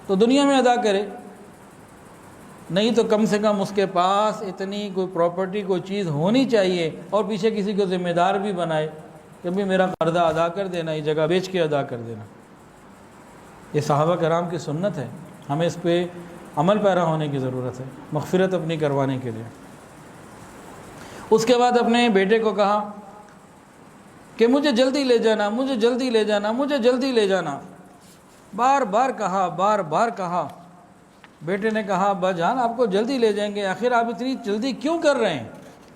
تو دنیا میں ادا کرے، نہیں تو کم سے کم اس کے پاس اتنی کوئی پراپرٹی کوئی چیز ہونی چاہیے اور پیچھے کسی کو ذمہ دار بھی بنائے کہ بھی میرا قرضہ ادا کر دینا، یہ جگہ بیچ کے ادا کر دینا۔ یہ صحابہ کرام کی سنت ہے، ہمیں اس پہ عمل پیرا ہونے کی ضرورت ہے مغفرت اپنی کروانے کے لیے۔ اس کے بعد اپنے بیٹے کو کہا کہ مجھے جلدی لے جانا، مجھے جلدی لے جانا، مجھے جلدی لے جانا، بار بار کہا، بار بار کہا۔ بیٹے نے کہا ابا جان آپ کو جلدی لے جائیں گے، آخر آپ اتنی جلدی کیوں کر رہے ہیں؟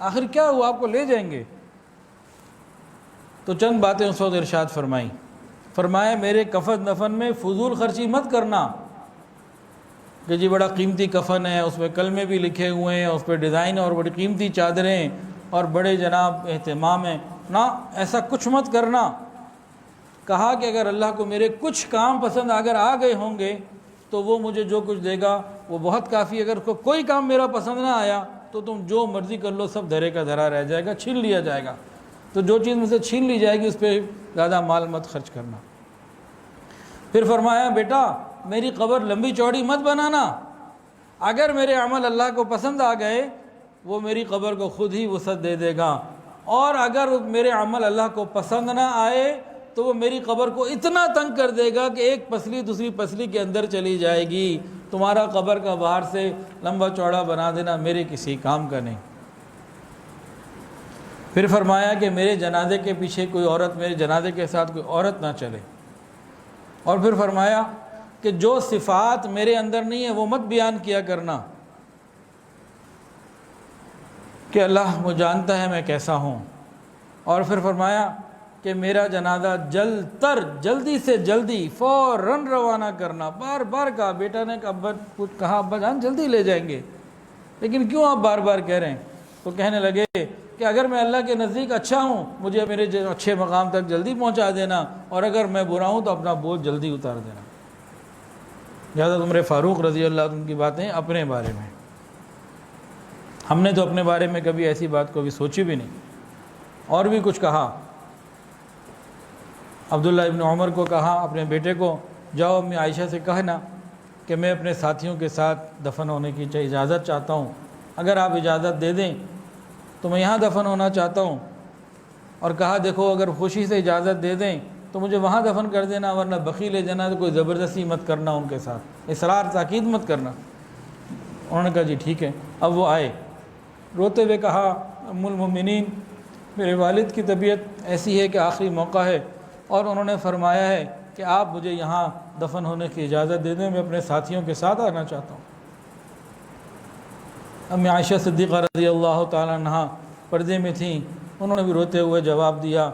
آخر کیا ہوا آپ کو لے جائیں گے؟ تو چند باتیں اس وقت ارشاد فرمائیں۔ فرمایا میرے کفن دفن میں فضول خرچی مت کرنا کہ جی بڑا قیمتی کفن ہے، اس پہ کلمے بھی لکھے ہوئے ہیں، اس پہ ڈیزائن اور بڑی قیمتی چادریں اور بڑے جناب اہتمام ہیں، نہ ایسا کچھ مت کرنا۔ کہا کہ اگر اللہ کو میرے کچھ کام پسند اگر آ گئے ہوں گے تو وہ مجھے جو کچھ دے گا وہ بہت کافی، اگر کوئی کام میرا پسند نہ آیا تو تم جو مرضی کر لو، سب دھرے کا دھرا رہ جائے گا، چھین لیا جائے گا، تو جو چیز مجھ سے چھین لی جائے گی اس پہ زیادہ مال مت خرچ کرنا۔ پھر فرمایا بیٹا میری قبر لمبی چوڑی مت بنانا، اگر میرے عمل اللہ کو پسند آ گئے وہ میری قبر کو خود ہی وسعت دے دے گا، اور اگر میرے عمل اللہ کو پسند نہ آئے تو وہ میری قبر کو اتنا تنگ کر دے گا کہ ایک پسلی دوسری پسلی کے اندر چلی جائے گی، تمہارا قبر کا باہر سے لمبا چوڑا بنا دینا میرے کسی کام کا نہیں۔ پھر فرمایا کہ میرے جنازے کے پیچھے کوئی عورت، میرے جنازے کے ساتھ کوئی عورت نہ چلے، اور پھر فرمایا کہ جو صفات میرے اندر نہیں ہیں وہ مت بیان کیا کرنا، کہ اللہ وہ جانتا ہے میں کیسا ہوں۔ اور پھر فرمایا کہ میرا جنازہ جلدی سے جلدی فوراً روانہ کرنا۔ بار بار کہا، بیٹا نے کہا ابا جان جلدی لے جائیں گے، لیکن کیوں آپ بار بار کہہ رہے ہیں؟ تو کہنے لگے کہ اگر میں اللہ کے نزدیک اچھا ہوں مجھے میرے اچھے مقام تک جلدی پہنچا دینا، اور اگر میں برا ہوں تو اپنا بوجھ جلدی اتار دینا۔ حضرت عمر فاروق رضی اللہ عنہ کی باتیں اپنے بارے میں، ہم نے تو اپنے بارے میں کبھی ایسی بات کو بھی سوچی بھی نہیں۔ اور بھی کچھ کہا، عبداللہ ابن عمر کو کہا اپنے بیٹے کو، جاؤ امی عائشہ سے کہنا کہ میں اپنے ساتھیوں کے ساتھ دفن ہونے کی اجازت چاہتا ہوں، اگر آپ اجازت دے دیں تو میں یہاں دفن ہونا چاہتا ہوں۔ اور کہا دیکھو اگر خوشی سے اجازت دے دیں تو مجھے وہاں دفن کر دینا، ورنہ بقیع لے جانا، تو کوئی زبردستی مت کرنا ان کے ساتھ، اصرار تاکید مت کرنا۔ انہوں نے کہا جی ٹھیک ہے۔ اب وہ آئے، روتے ہوئے کہا ام المؤمنین میرے والد کی طبیعت ایسی ہے کہ آخری موقع ہے، اور انہوں نے فرمایا ہے کہ آپ مجھے یہاں دفن ہونے کی اجازت دے دیں، میں اپنے ساتھیوں کے ساتھ آنا چاہتا ہوں۔ امی عائشہ صدیقہ رضی اللہ تعالیٰ عنہا پردے میں تھیں، انہوں نے بھی روتے ہوئے جواب دیا،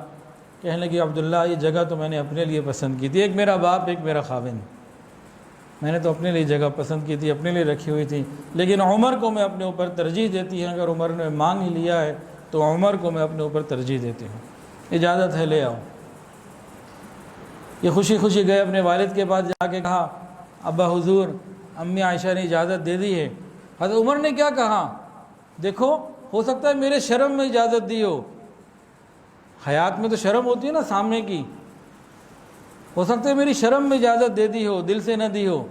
کہنے لگی عبداللہ یہ جگہ تو میں نے اپنے لیے پسند کی تھی، ایک میرا باپ ایک میرا خاوند، میں نے تو اپنے لیے جگہ پسند کی تھی، اپنے لیے رکھی ہوئی تھی، لیکن عمر کو میں اپنے اوپر ترجیح دیتی ہوں، اگر عمر نے مانگ ہی لیا ہے تو عمر کو میں اپنے اوپر ترجیح دیتی ہوں، اجازت ہے لے آؤ۔ یہ خوشی خوشی گئے اپنے والد کے پاس، جا کے کہا ابا حضور امی عائشہ نے اجازت دے دی ہے۔ حضرت عمر نے کیا کہا، دیکھو ہو سکتا ہے میرے شرم میں اجازت دی ہو، حیات میں تو شرم ہوتی ہے نا سامنے کی، ہو سکتا ہے میری شرم میں اجازت دے دی ہو، دل سے نہ دی ہو،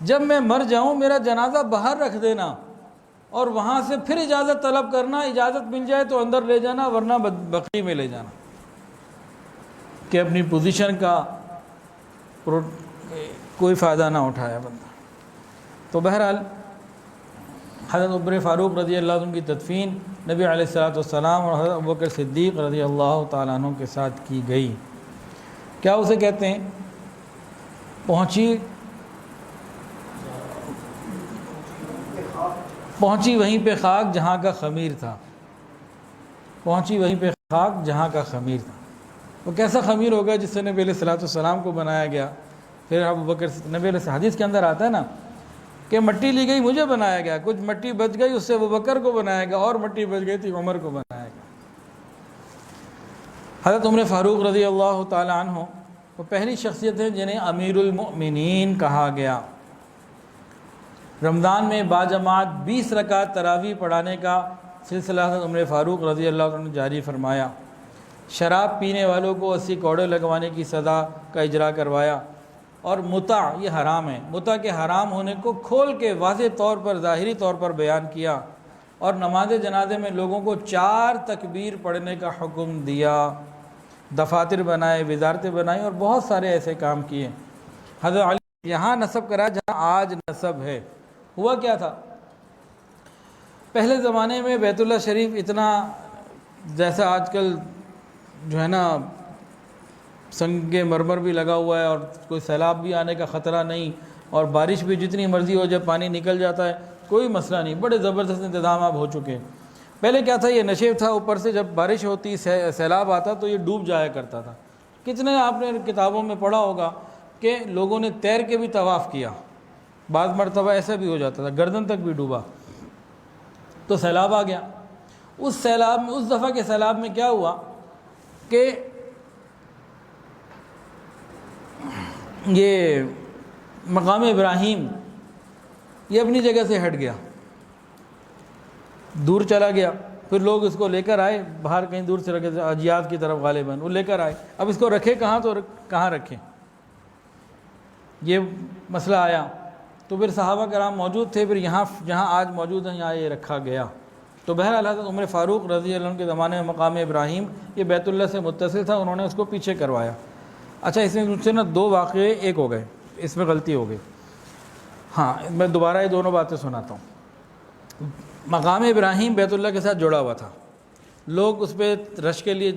جب میں مر جاؤں میرا جنازہ باہر رکھ دینا اور وہاں سے پھر اجازت طلب کرنا، اجازت مل جائے تو اندر لے جانا ورنہ بقیع میں لے جانا، کہ اپنی پوزیشن کا کوئی فائدہ نہ اٹھایا بندہ۔ تو بہرحال حضرت عمر فاروق رضی اللہ عنہ کی تدفین نبی علیہ الصلوۃ والسلام اور حضرت ابوبکر صدیق رضی اللہ تعالیٰ عنہ کے ساتھ کی گئی۔ کیا اسے کہتے ہیں، پہنچی وہیں پہ خاک جہاں کا خمیر تھا، پہنچی وہیں پہ خاک جہاں کا خمیر تھا۔ وہ کیسا خمیر ہوگا جس سے نبی علیہ الصلوۃ والسلام کو بنایا گیا؟ پھر ابوبکر، نبی علیہ حدیث کے اندر آتا ہے نا کہ مٹی لی گئی مجھے بنایا گیا، کچھ مٹی بچ گئی اس سے ابوبکر کو بنایا گیا، اور مٹی بچ گئی تھی عمر کو بنایا گیا۔ حضرت عمر فاروق رضی اللہ تعالی عنہ وہ پہلی شخصیت ہے جنہیں امیر المؤمنین کہا گیا۔ رمضان میں باجماعت 20 رکعت تراویح پڑھانے کا سلسلہ حضرت عمر فاروق رضی اللہ عنہ نے جاری فرمایا۔ شراب پینے والوں کو 80 کوڑے لگوانے کی سزا کا اجرا کروایا، اور متع یہ حرام ہے، متع کے حرام ہونے کو کھول کے واضح طور پر ظاہری طور پر بیان کیا، اور نماز جنازے میں لوگوں کو 4 تکبیر پڑھنے کا حکم دیا، دفاتر بنائے، وزارتیں بنائیں، اور بہت سارے ایسے کام کیے۔ حضرت علی یہاں نسب کرا جہاں آج نسب ہے۔ ہوا کیا تھا، پہلے زمانے میں بیت اللہ شریف اتنا جیسا آج کل جو ہے نا سنگ مرمر بھی لگا ہوا ہے، اور کوئی سیلاب بھی آنے کا خطرہ نہیں، اور بارش بھی جتنی مرضی ہو جب پانی نکل جاتا ہے کوئی مسئلہ نہیں، بڑے زبردست انتظام اب ہو چکے ہیں۔ پہلے کیا تھا، یہ نشیب تھا، اوپر سے جب بارش ہوتی سیلاب آتا تو یہ ڈوب جایا کرتا تھا۔ کتنے آپ نے کتابوں میں پڑھا ہوگا کہ لوگوں نے تیر کے بھی طواف کیا، بعض مرتبہ ایسا بھی ہو جاتا تھا گردن تک بھی ڈوبا، تو سیلاب آ گیا۔ اس سیلاب میں، اس دفعہ کے سیلاب میں کیا ہوا کہ یہ مقام ابراہیم یہ اپنی جگہ سے ہٹ گیا، دور چلا گیا، پھر لوگ اس کو لے کر آئے، باہر کہیں دور سے رکھے، اجیاد کی طرف غالباً وہ لے کر آئے، اب اس کو رکھے کہاں، تو کہاں رکھیں، یہ مسئلہ آیا۔ تو پھر صحابہ کرام موجود تھے، پھر یہاں جہاں آج موجود ہیں یہاں یہ رکھا گیا۔ تو بہرحال حضرت عمر فاروق رضی اللہ عنہ کے زمانے میں مقام ابراہیم یہ بیت اللہ سے متصل تھا، انہوں نے اس کو پیچھے کروایا۔ اچھا اس میں مجھ سے نا دو واقعے ایک ہو گئے، اس میں غلطی ہو گئی۔ ہاں میں دوبارہ یہ دونوں باتیں سناتا ہوں۔ مقام ابراہیم بیت اللہ کے ساتھ جڑا ہوا تھا، لوگ اس پہ رش کے لیے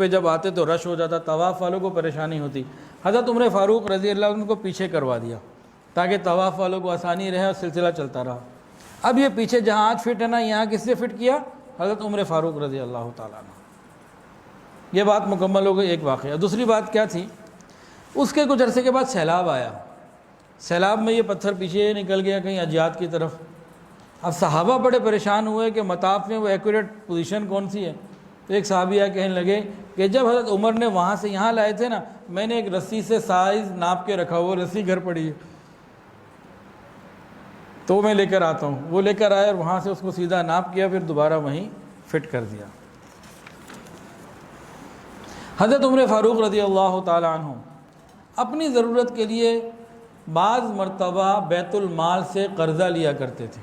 جب آتے تو رش ہو جاتا، طواف والوں کو پریشانی ہوتی۔ حضرت عمر فاروق رضی اللہ عنہ کو پیچھے کروا دیا تاکہ طواف والوں کو آسانی رہے اور سلسلہ چلتا رہا۔ اب یہ پیچھے جہاں آج فٹ ہے نا، یہاں کس سے فٹ کیا؟ حضرت عمر فاروق رضی اللہ تعالیٰ عنہ۔ یہ بات مکمل ہو گئی، ایک واقعہ۔ دوسری بات کیا تھی، اس کے کچھ عرصے کے بعد سیلاب آیا، سیلاب میں یہ پتھر پیچھے نکل گیا کہیں اجیاد کی طرف۔ اب صحابہ بڑے پریشان ہوئے کہ مطاف میں وہ ایکوریٹ پوزیشن کون سی ہے۔ تو ایک صحابی کہنے لگے کہ جب حضرت عمر نے وہاں سے یہاں لائے تھے نا، میں نے ایک رسی سے سائز ناپ کے رکھا، وہ رسی گھر پڑی ہے تو میں لے کر آتا ہوں۔ وہ لے کر آئے اور وہاں سے اس کو سیدھا ناپ کیا، پھر دوبارہ وہیں فٹ کر دیا۔ حضرت عمر فاروق رضی اللہ تعالیٰ عنہ اپنی ضرورت کے لیے بعض مرتبہ بیت المال سے قرضہ لیا کرتے تھے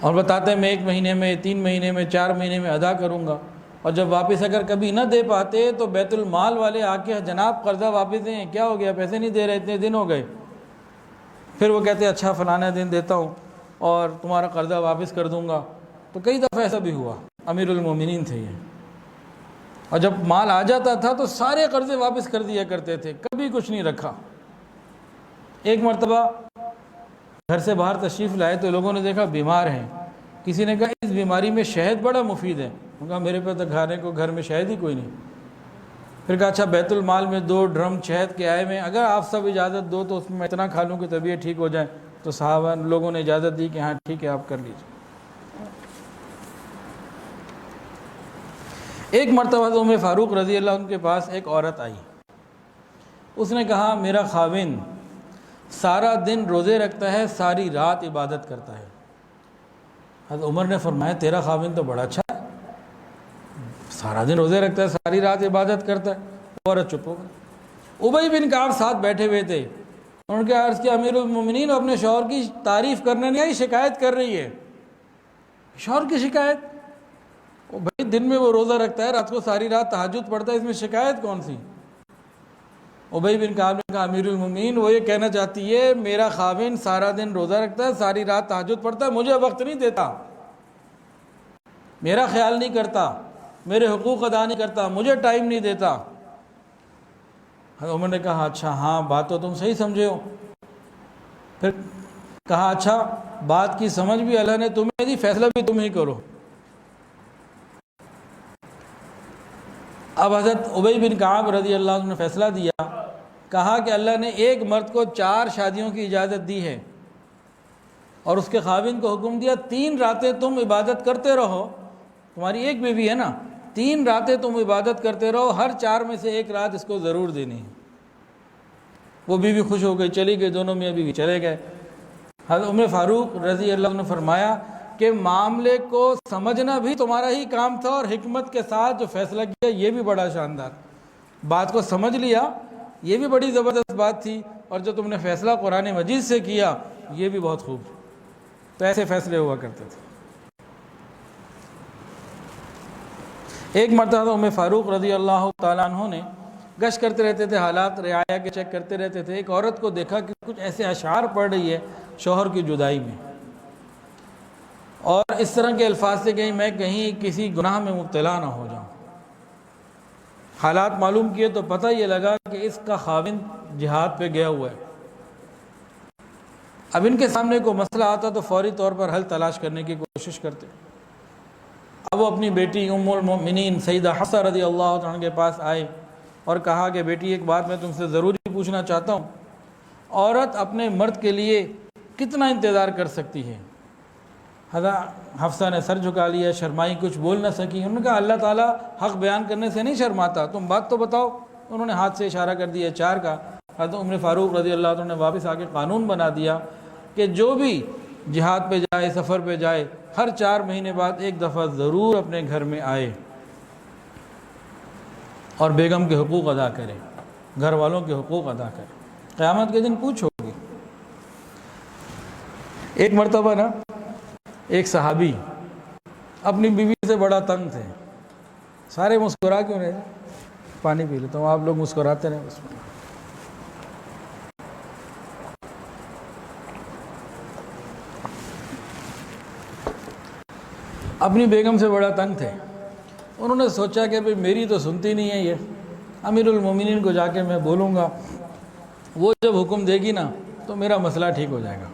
اور بتاتے ہیں میں 1 مہینے میں، 3 مہینے میں، 4 مہینے میں ادا کروں گا، اور جب واپس اگر کبھی نہ دے پاتے تو بیت المال والے آ کے جناب قرضہ واپس دیں، کیا ہو گیا، پیسے نہیں دے رہے، اتنے دن ہو گئے۔ پھر وہ کہتے ہیں اچھا فلانا دن دیتا ہوں اور تمہارا قرضہ واپس کر دوں گا۔ تو کئی دفعہ ایسا بھی ہوا، امیر المومنین تھے یہ، اور جب مال آ جاتا تھا تو سارے قرضے واپس کر دیا کرتے تھے، کبھی کچھ نہیں رکھا۔ ایک مرتبہ گھر سے باہر تشریف لائے تو لوگوں نے دیکھا بیمار ہیں، کسی نے کہا اس بیماری میں شہد بڑا مفید ہے، انہوں نے کہا میرے پہ تو کھانے کو گھر میں شہد ہی کوئی نہیں۔ پھر کہا اچھا بیت المال میں 2 ڈرم شہد کے آئے میں، اگر آپ سب اجازت دو تو اس میں اتنا کھا لوں کہ طبیعت ٹھیک ہو جائے۔ تو صحابہ لوگوں نے اجازت دی کہ ہاں ٹھیک ہے آپ کر لیجیے۔ ایک مرتبہ عمر فاروق رضی اللہ عنہ کے پاس ایک عورت آئی، اس نے کہا میرا خاوند سارا دن روزے رکھتا ہے، ساری رات عبادت کرتا ہے۔ حضرت عمر نے فرمایا تیرا خاوند تو بڑا اچھا ہے، سارا دن روزے رکھتا ہے، ساری رات عبادت کرتا ہے۔ عورت چپ ہو گئی۔ ابی بن کعب ساتھ بیٹھے ہوئے تھے، انہوں نے عرض کیا امیر المومنین اپنے شوہر کی تعریف کرنے نہیں آئی، شکایت کر رہی ہے۔ شوہر کی شکایت؟ بھائی دن میں وہ روزہ رکھتا ہے، رات کو ساری رات تہجد پڑھتا ہے، اس میں شکایت کون سی؟ ابی بن کعب نے کہا امیر المومنین وہ یہ کہنا چاہتی ہے میرا خاوند سارا دن روزہ رکھتا ہے، ساری رات تہجد پڑھتا ہے، مجھے وقت نہیں دیتا، میرا خیال نہیں کرتا، میرے حقوق ادا نہیں کرتا، مجھے ٹائم نہیں دیتا۔ عمر نے کہا اچھا ہاں بات تو تم صحیح سمجھے ہو۔ پھر کہا اچھا بات کی سمجھ بھی اللہ نے تمہیں دی، فیصلہ بھی تم ہی کرو۔ اب حضرت ابی بن کعب رضی اللہ عنہ نے فیصلہ دیا، کہا کہ اللہ نے ایک مرد کو 4 شادیوں کی اجازت دی ہے اور اس کے خاوند کو حکم دیا 3 راتیں تم عبادت کرتے رہو، تمہاری ایک بیوی ہے نا، 3 راتیں تم عبادت کرتے رہو، ہر 4 میں سے 1 رات اس کو ضرور دینی ہے۔ وہ بیوی خوش ہو گئی، چلی گئی، دونوں میاں بیوی چلے گئے۔ حضرت عمر فاروق رضی اللہ عنہ نے فرمایا کہ معاملے کو سمجھنا بھی تمہارا ہی کام تھا، اور حکمت کے ساتھ جو فیصلہ کیا یہ بھی بڑا شاندار، بات کو سمجھ لیا یہ بھی بڑی زبردست بات تھی، اور جو تم نے فیصلہ قرآن مجید سے کیا یہ بھی بہت خوب۔ تو ایسے فیصلے ہوا کرتے تھے۔ ایک مرتبہ عمر فاروق رضی اللہ تعالیٰ عنہ نے گشت کرتے رہتے تھے، حالات رعایا کے چیک کرتے رہتے تھے، ایک عورت کو دیکھا کہ کچھ ایسے اشعار پڑھ رہی ہے شوہر کی جدائی میں، اور اس طرح کے الفاظ سے کہ میں کہیں کسی گناہ میں مبتلا نہ ہو جاؤں۔ حالات معلوم کیے تو پتہ یہ لگا کہ اس کا خاوند جہاد پہ گیا ہوا ہے۔ اب ان کے سامنے کوئی مسئلہ آتا تو فوری طور پر حل تلاش کرنے کی کوشش کرتے۔ اب وہ اپنی بیٹی ام المؤمنین سیدہ حفصہ رضی اللہ عنہ کے پاس آئے اور کہا کہ بیٹی ایک بات میں تم سے ضروری پوچھنا چاہتا ہوں، عورت اپنے مرد کے لیے کتنا انتظار کر سکتی ہے؟ حضرت حفصہ نے سر جھکا لیا، شرمائی، کچھ بول نہ سکی۔ انہوں نے کہا اللہ تعالیٰ حق بیان کرنے سے نہیں شرماتا، تم بات تو بتاؤ۔ انہوں نے ہاتھ سے اشارہ کر دیا 4 کا۔ حضرت عمر فاروق رضی اللہ عنہ نے واپس آ کے قانون بنا دیا کہ جو بھی جہاد پہ جائے، سفر پہ جائے، ہر 4 مہینے بعد 1 دفعہ ضرور اپنے گھر میں آئے اور بیگم کے حقوق ادا کرے، گھر والوں کے حقوق ادا کرے۔ قیامت کے دن پوچھو گی۔ ایک مرتبہ نا ایک صحابی اپنی بیوی سے بڑا تنگ تھے. سارے مسکرا کیوں رہے؟ پانی پی لیتا ہوں، آپ لوگ مسکراتے رہے. بس اپنی بیگم سے بڑا تنگ تھے. انہوں نے سوچا کہ بھئی میری تو سنتی نہیں ہے یہ، امیر المومنین کو جا کے میں بولوں گا، وہ جب حکم دے گی نا تو میرا مسئلہ ٹھیک ہو جائے گا.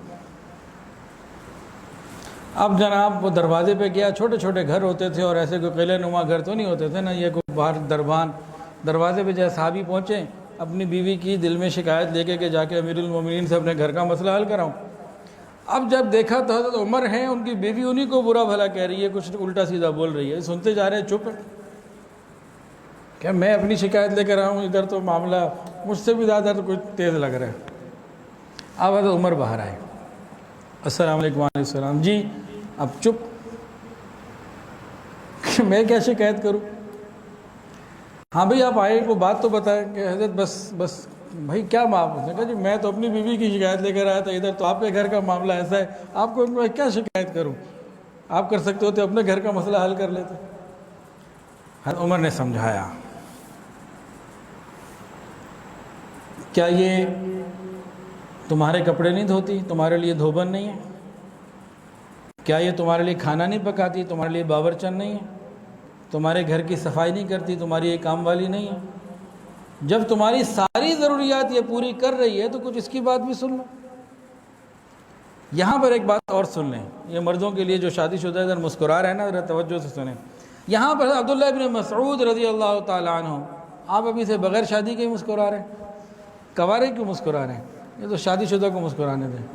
اب جناب وہ دروازے پہ گیا. چھوٹے چھوٹے گھر ہوتے تھے اور ایسے کوئی قلعہ نما گھر تو نہیں ہوتے تھے نا، یہ کوئی باہر دربان. دروازے پہ جیسے صحابی پہنچے، اپنی بیوی کی دل میں شکایت لے کے کہ جا کے امیر المومنین سے اپنے گھر کا مسئلہ حل کراؤں. اب جب دیکھا تو حضرت عمر ہیں، ان کی بیوی انہی کو برا بھلا کہہ رہی ہے، کچھ الٹا سیدھا بول رہی ہے. سنتے جا رہے ہیں، چپ ہے کہ میں اپنی شکایت لے کر آیا ہوں، ادھر تو معاملہ مجھ سے بھی زیادہ تو کچھ تیز لگ رہا ہے. اب حضرت عمر باہر آئے. السلام علیکم. وعلیکم السلام. جی اب چپ کہ میں کیا شکایت کروں؟ ہاں بھئی آپ آئے کو بات تو بتائیں کہ حضرت بس بھائی کیا معاف. اس نے کہا جی میں تو اپنی بیوی کی شکایت لے کر آیا تھا، ادھر تو آپ کے گھر کا معاملہ ایسا ہے، آپ کو میں کیا شکایت کروں؟ آپ کر سکتے ہوتے اپنے گھر کا مسئلہ حل کر لیتے. حضرت عمر نے سمجھایا، کیا یہ تمہارے کپڑے نہیں دھوتی؟ تمہارے لیے دھوبن نہیں ہے؟ کیا یہ تمہارے لیے کھانا نہیں پکاتی؟ تمہارے لیے باورچن نہیں ہے؟ تمہارے گھر کی صفائی نہیں کرتی؟ تمہاری یہ کام والی نہیں ہے؟ جب تمہاری ساری ضروریات یہ پوری کر رہی ہے تو کچھ اس کی بات بھی سن لو. یہاں پر ایک بات اور سن لیں، یہ مردوں کے لیے جو شادی شدہ ادھر مسکرا رہے ہیں نا، ذرا توجہ سے سنیں. یہاں پر عبداللہ ابن مسعود رضی اللہ تعالیٰ عنہ، آپ ابھی سے بغیر شادی کے ہی مسکرا رہے ہیں، کوارے کیوں مسکرا رہے ہیں؟ یہ تو شادی شدہ کو مسکرانے دیں.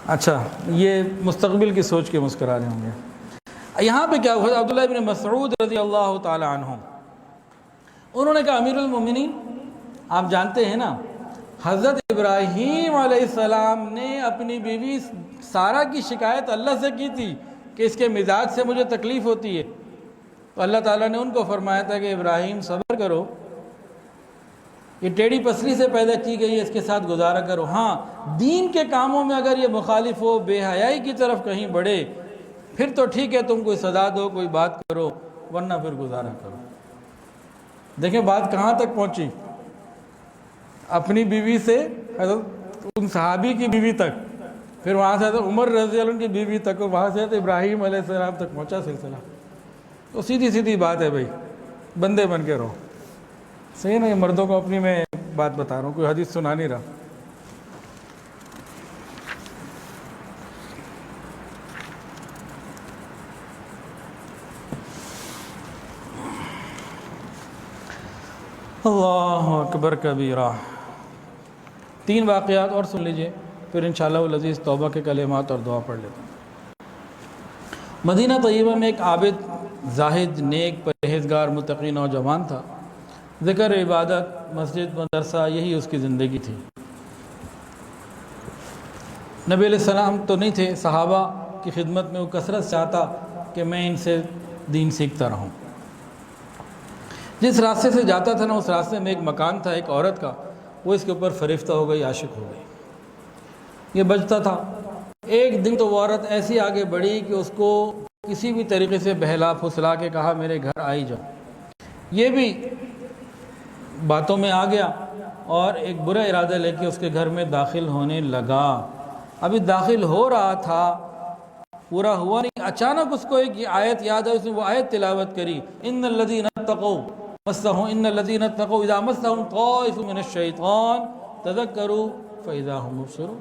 اچھا یہ مستقبل کی سوچ کے مسکرا رہے ہوں گے. یہاں پہ کیا ہوا؟ عبداللہ ابن مسعود رضی اللہ تعالیٰ عنہ انہوں نے کہا امیر المومنین آپ جانتے ہیں نا حضرت ابراہیم علیہ السلام نے اپنی بیوی سارہ کی شکایت اللہ سے کی تھی کہ اس کے مزاج سے مجھے تکلیف ہوتی ہے، تو اللہ تعالیٰ نے ان کو فرمایا تھا کہ ابراہیم صبر کرو، یہ ٹیڑھی پسلی سے پیدا کی گئی ہے، اس کے ساتھ گزارا کرو. ہاں دین کے کاموں میں اگر یہ مخالف ہو، بے حیائی کی طرف کہیں بڑھے، پھر تو ٹھیک ہے تم کوئی سزا دو، کوئی بات کرو، ورنہ پھر گزارا کرو. دیکھیں بات کہاں تک پہنچی، اپنی بیوی سے حضرت ان صحابی کی بیوی تک، پھر وہاں سے حضرت عمر رضی اللہ عنہ کی بیوی تک، اور وہاں سے حضرت ابراہیم علیہ السلام تک پہنچا سلسلہ. تو سیدھی سیدھی بات ہے بھائی، بندے بن کے رہو. صحیح نا؟ یہ مردوں کو اپنی میں بات بتا رہا ہوں، کوئی حدیث سنا نہیں رہا. اللہ اکبر کبیرہ. 3 واقعات اور سن لیجئے، پھر انشاءاللہ العزیز توبہ کے کلمات اور دعا پڑھ لیتے ہیں. مدینہ طیبہ میں ایک عابد، زاہد، نیک، پرہیزگار، متقی نوجوان تھا. ذکر، عبادت، مسجد، مدرسہ، یہی اس کی زندگی تھی. نبی علیہ السلام تو نہیں تھے، صحابہ کی خدمت میں وہ کثرت سے آتا کہ میں ان سے دین سیکھتا رہوں. جس راستے سے جاتا تھا نا، اس راستے میں ایک مکان تھا ایک عورت کا، وہ اس کے اوپر فریفتہ ہو گئی، عاشق ہو گئی. یہ بجتا تھا. ایک دن تو وہ عورت ایسی آگے بڑھی کہ اس کو کسی بھی طریقے سے بہلا پھسلا کے کہا میرے گھر آئی جاؤ. یہ بھی باتوں میں آ گیا اور ایک برا ارادہ لے کے اس کے گھر میں داخل ہونے لگا. ابھی داخل ہو رہا تھا، پورا ہوا نہیں، اچانک اس کو ایک آیت یاد آئی. اس نے وہ آیت تلاوت کری، ان الذین اتقوا اذا مسهم طائف من الشیطان تذکروا فاذا هم مبصرون،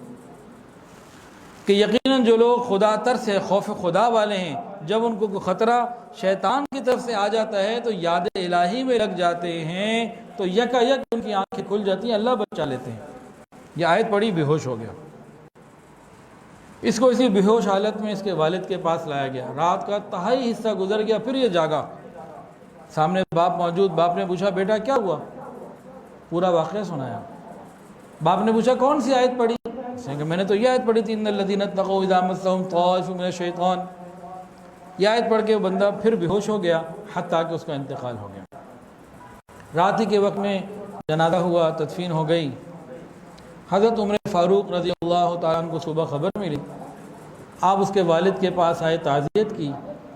کہ یقیناً جو لوگ خدا ترس ہے، خوف خدا والے ہیں، جب ان کو کوئی خطرہ شیطان کی طرف سے آ جاتا ہے تو یاد الہی میں لگ جاتے ہیں، تو یکا یک ان کی آنکھیں کھل جاتی ہیں، اللہ بچا لیتے ہیں. یہ آیت پڑھی، بے ہوش ہو گیا. اس کو اسی بے ہوش حالت میں اس کے والد کے پاس لایا گیا. رات کا تہائی حصہ گزر گیا، پھر یہ جاگا. سامنے باپ موجود. باپ نے پوچھا بیٹا کیا ہوا؟ پورا واقعہ سنایا. باپ نے پوچھا کون سی آیت پڑھی؟ اس نے کہا میں نے تو یہ آیت پڑھی تھی، ان الذین اتقوا اذا مسهم طائف من الشیطان. یہ آیت پڑھ کے وہ بندہ پھر بے ہوش ہو گیا حتیٰ کہ اس کا انتقال ہو گیا. رات ہی کے وقت میں جنازہ ہوا، تدفین ہو گئی. حضرت عمر فاروق رضی اللہ تعالیٰ عنہ کو صبح خبر ملی آپ اس کے والد کے پاس آئے، تعزیت کی،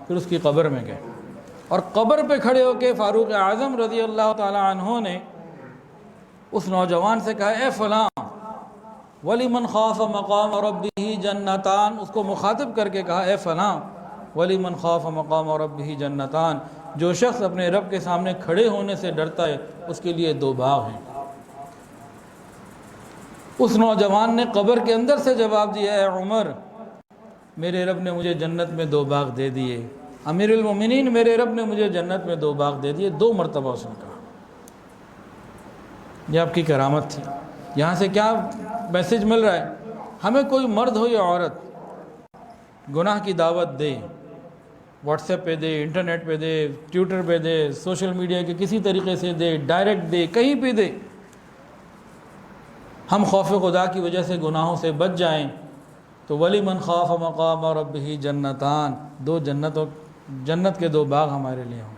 پھر اس کی قبر میں گئے، اور قبر پہ کھڑے ہو کے فاروق اعظم رضی اللہ تعالی عنہ نے اس نوجوان سے کہا، اے فلاں، وَلِمَنْ خَافَ مَقَامَ رَبِّهِ جَنَّتَانِ، اس کو مخاطب کر کے کہا، اے فلاں، وَلِمَنْ خَافَ مَقَامَ رَبِّهِ جَنَّتَانِ، جو شخص اپنے رب کے سامنے کھڑے ہونے سے ڈرتا ہے اس کے لیے 2 باغ ہیں۔ اس نوجوان نے قبر کے اندر سے جواب دیا، اے عمر، میرے رب نے مجھے جنت میں 2 باغ دے دیے، امیر المومنین، میرے رب نے مجھے جنت میں 2 باغ دے دیے۔ 2 مرتبہ اس نے کہا۔ یہ آپ کی کرامت تھی۔ یہاں سے کیا میسج مل رہا ہے؟ ہمیں کوئی مرد ہو یا عورت گناہ کی دعوت دے، واٹس ایپ پہ دے، انٹرنیٹ پہ دے، ٹویٹر پہ دے، سوشل میڈیا کے کسی طریقے سے دے، ڈائریکٹ دے، کہیں پہ دے، ہم خوف خدا کی وجہ سے گناہوں سے بچ جائیں تو وَلِمَنْ خَافَ مَقَامَ رَبِّهِ جَنَّتَانِ، 2 جنت کے 2 باغ ہمارے لیے ہوں۔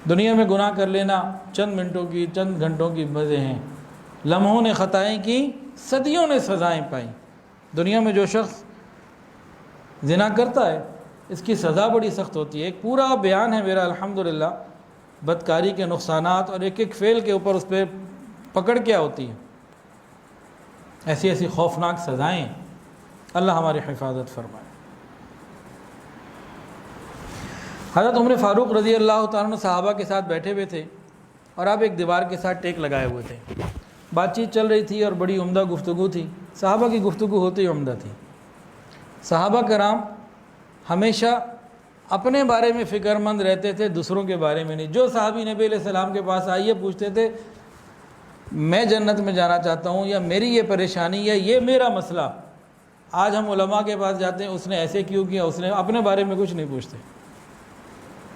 دنیا میں گناہ کر لینا چند منٹوں کی، چند گھنٹوں کی مزے ہیں، لمحوں نے خطائیں کی، صدیوں نے سزائیں پائیں۔ دنیا میں جو شخص زنا کرتا ہے اس کی سزا بڑی سخت ہوتی ہے۔ ایک پورا بیان ہے میرا الحمدللہ بدکاری کے نقصانات، اور ایک ایک فعل کے اوپر اس پہ پکڑ کیا ہوتی ہے، ایسی ایسی خوفناک سزائیں۔ اللہ ہماری حفاظت فرمائے۔ حضرت عمر فاروق رضی اللہ تعالیٰ عنہ صحابہ کے ساتھ بیٹھے ہوئے تھے، اور آپ ایک دیوار کے ساتھ ٹیک لگائے ہوئے تھے، بات چیت چل رہی تھی اور بڑی عمدہ گفتگو تھی۔ صحابہ کی گفتگو ہوتی ہی عمدہ تھی۔ صحابہ کرام ہمیشہ اپنے بارے میں فکر مند رہتے تھے، دوسروں کے بارے میں نہیں۔ جو صحابی نبی علیہ السلام کے پاس آئیے پوچھتے تھے، میں جنت میں جانا چاہتا ہوں، یا میری یہ پریشانی، یا یہ میرا مسئلہ۔ آج ہم علماء کے پاس جاتے ہیں، اس نے ایسے کیوں کیا، اس نے اپنے بارے میں کچھ نہیں پوچھتے۔